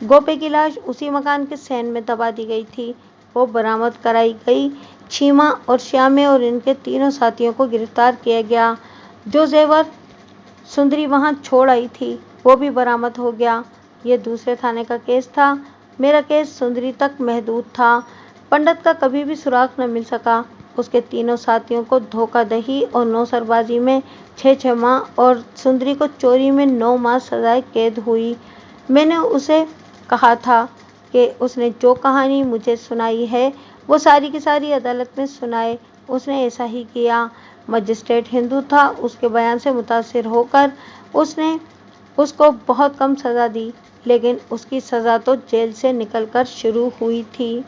Speaker 1: गोपे की लाश उसी मकान के सैन में दबा दी गई थी। वो बरामद कराई गई। छीमा और श्यामे और इनके 3 साथियों को गिरफ्तार किया गया। जो जेवर सुंदरी वहां छोड़ आई थी, वो भी बरामद हो गया। ये दूसरे थाने का केस था। मेरा केस सुंदरी तक महदूद था। पंडित का कभी भी सुराग न मिल सका। उसके 3 साथियों को धोखाधड़ी और नौसरबाजी में 6-6 माह और सुंदरी को चोरी में 9 माह सजाए कैद हुई। मैंने उसे कहा था कि उसने जो कहानी मुझे सुनाई है वो सारी की सारी अदालत में सुनाए। उसने ऐसा ही किया। मजिस्ट्रेट हिंदू था। उसके बयान से मुतासिर होकर उसने उसको बहुत कम सज़ा दी, लेकिन उसकी सज़ा तो जेल से निकलकर शुरू हुई थी।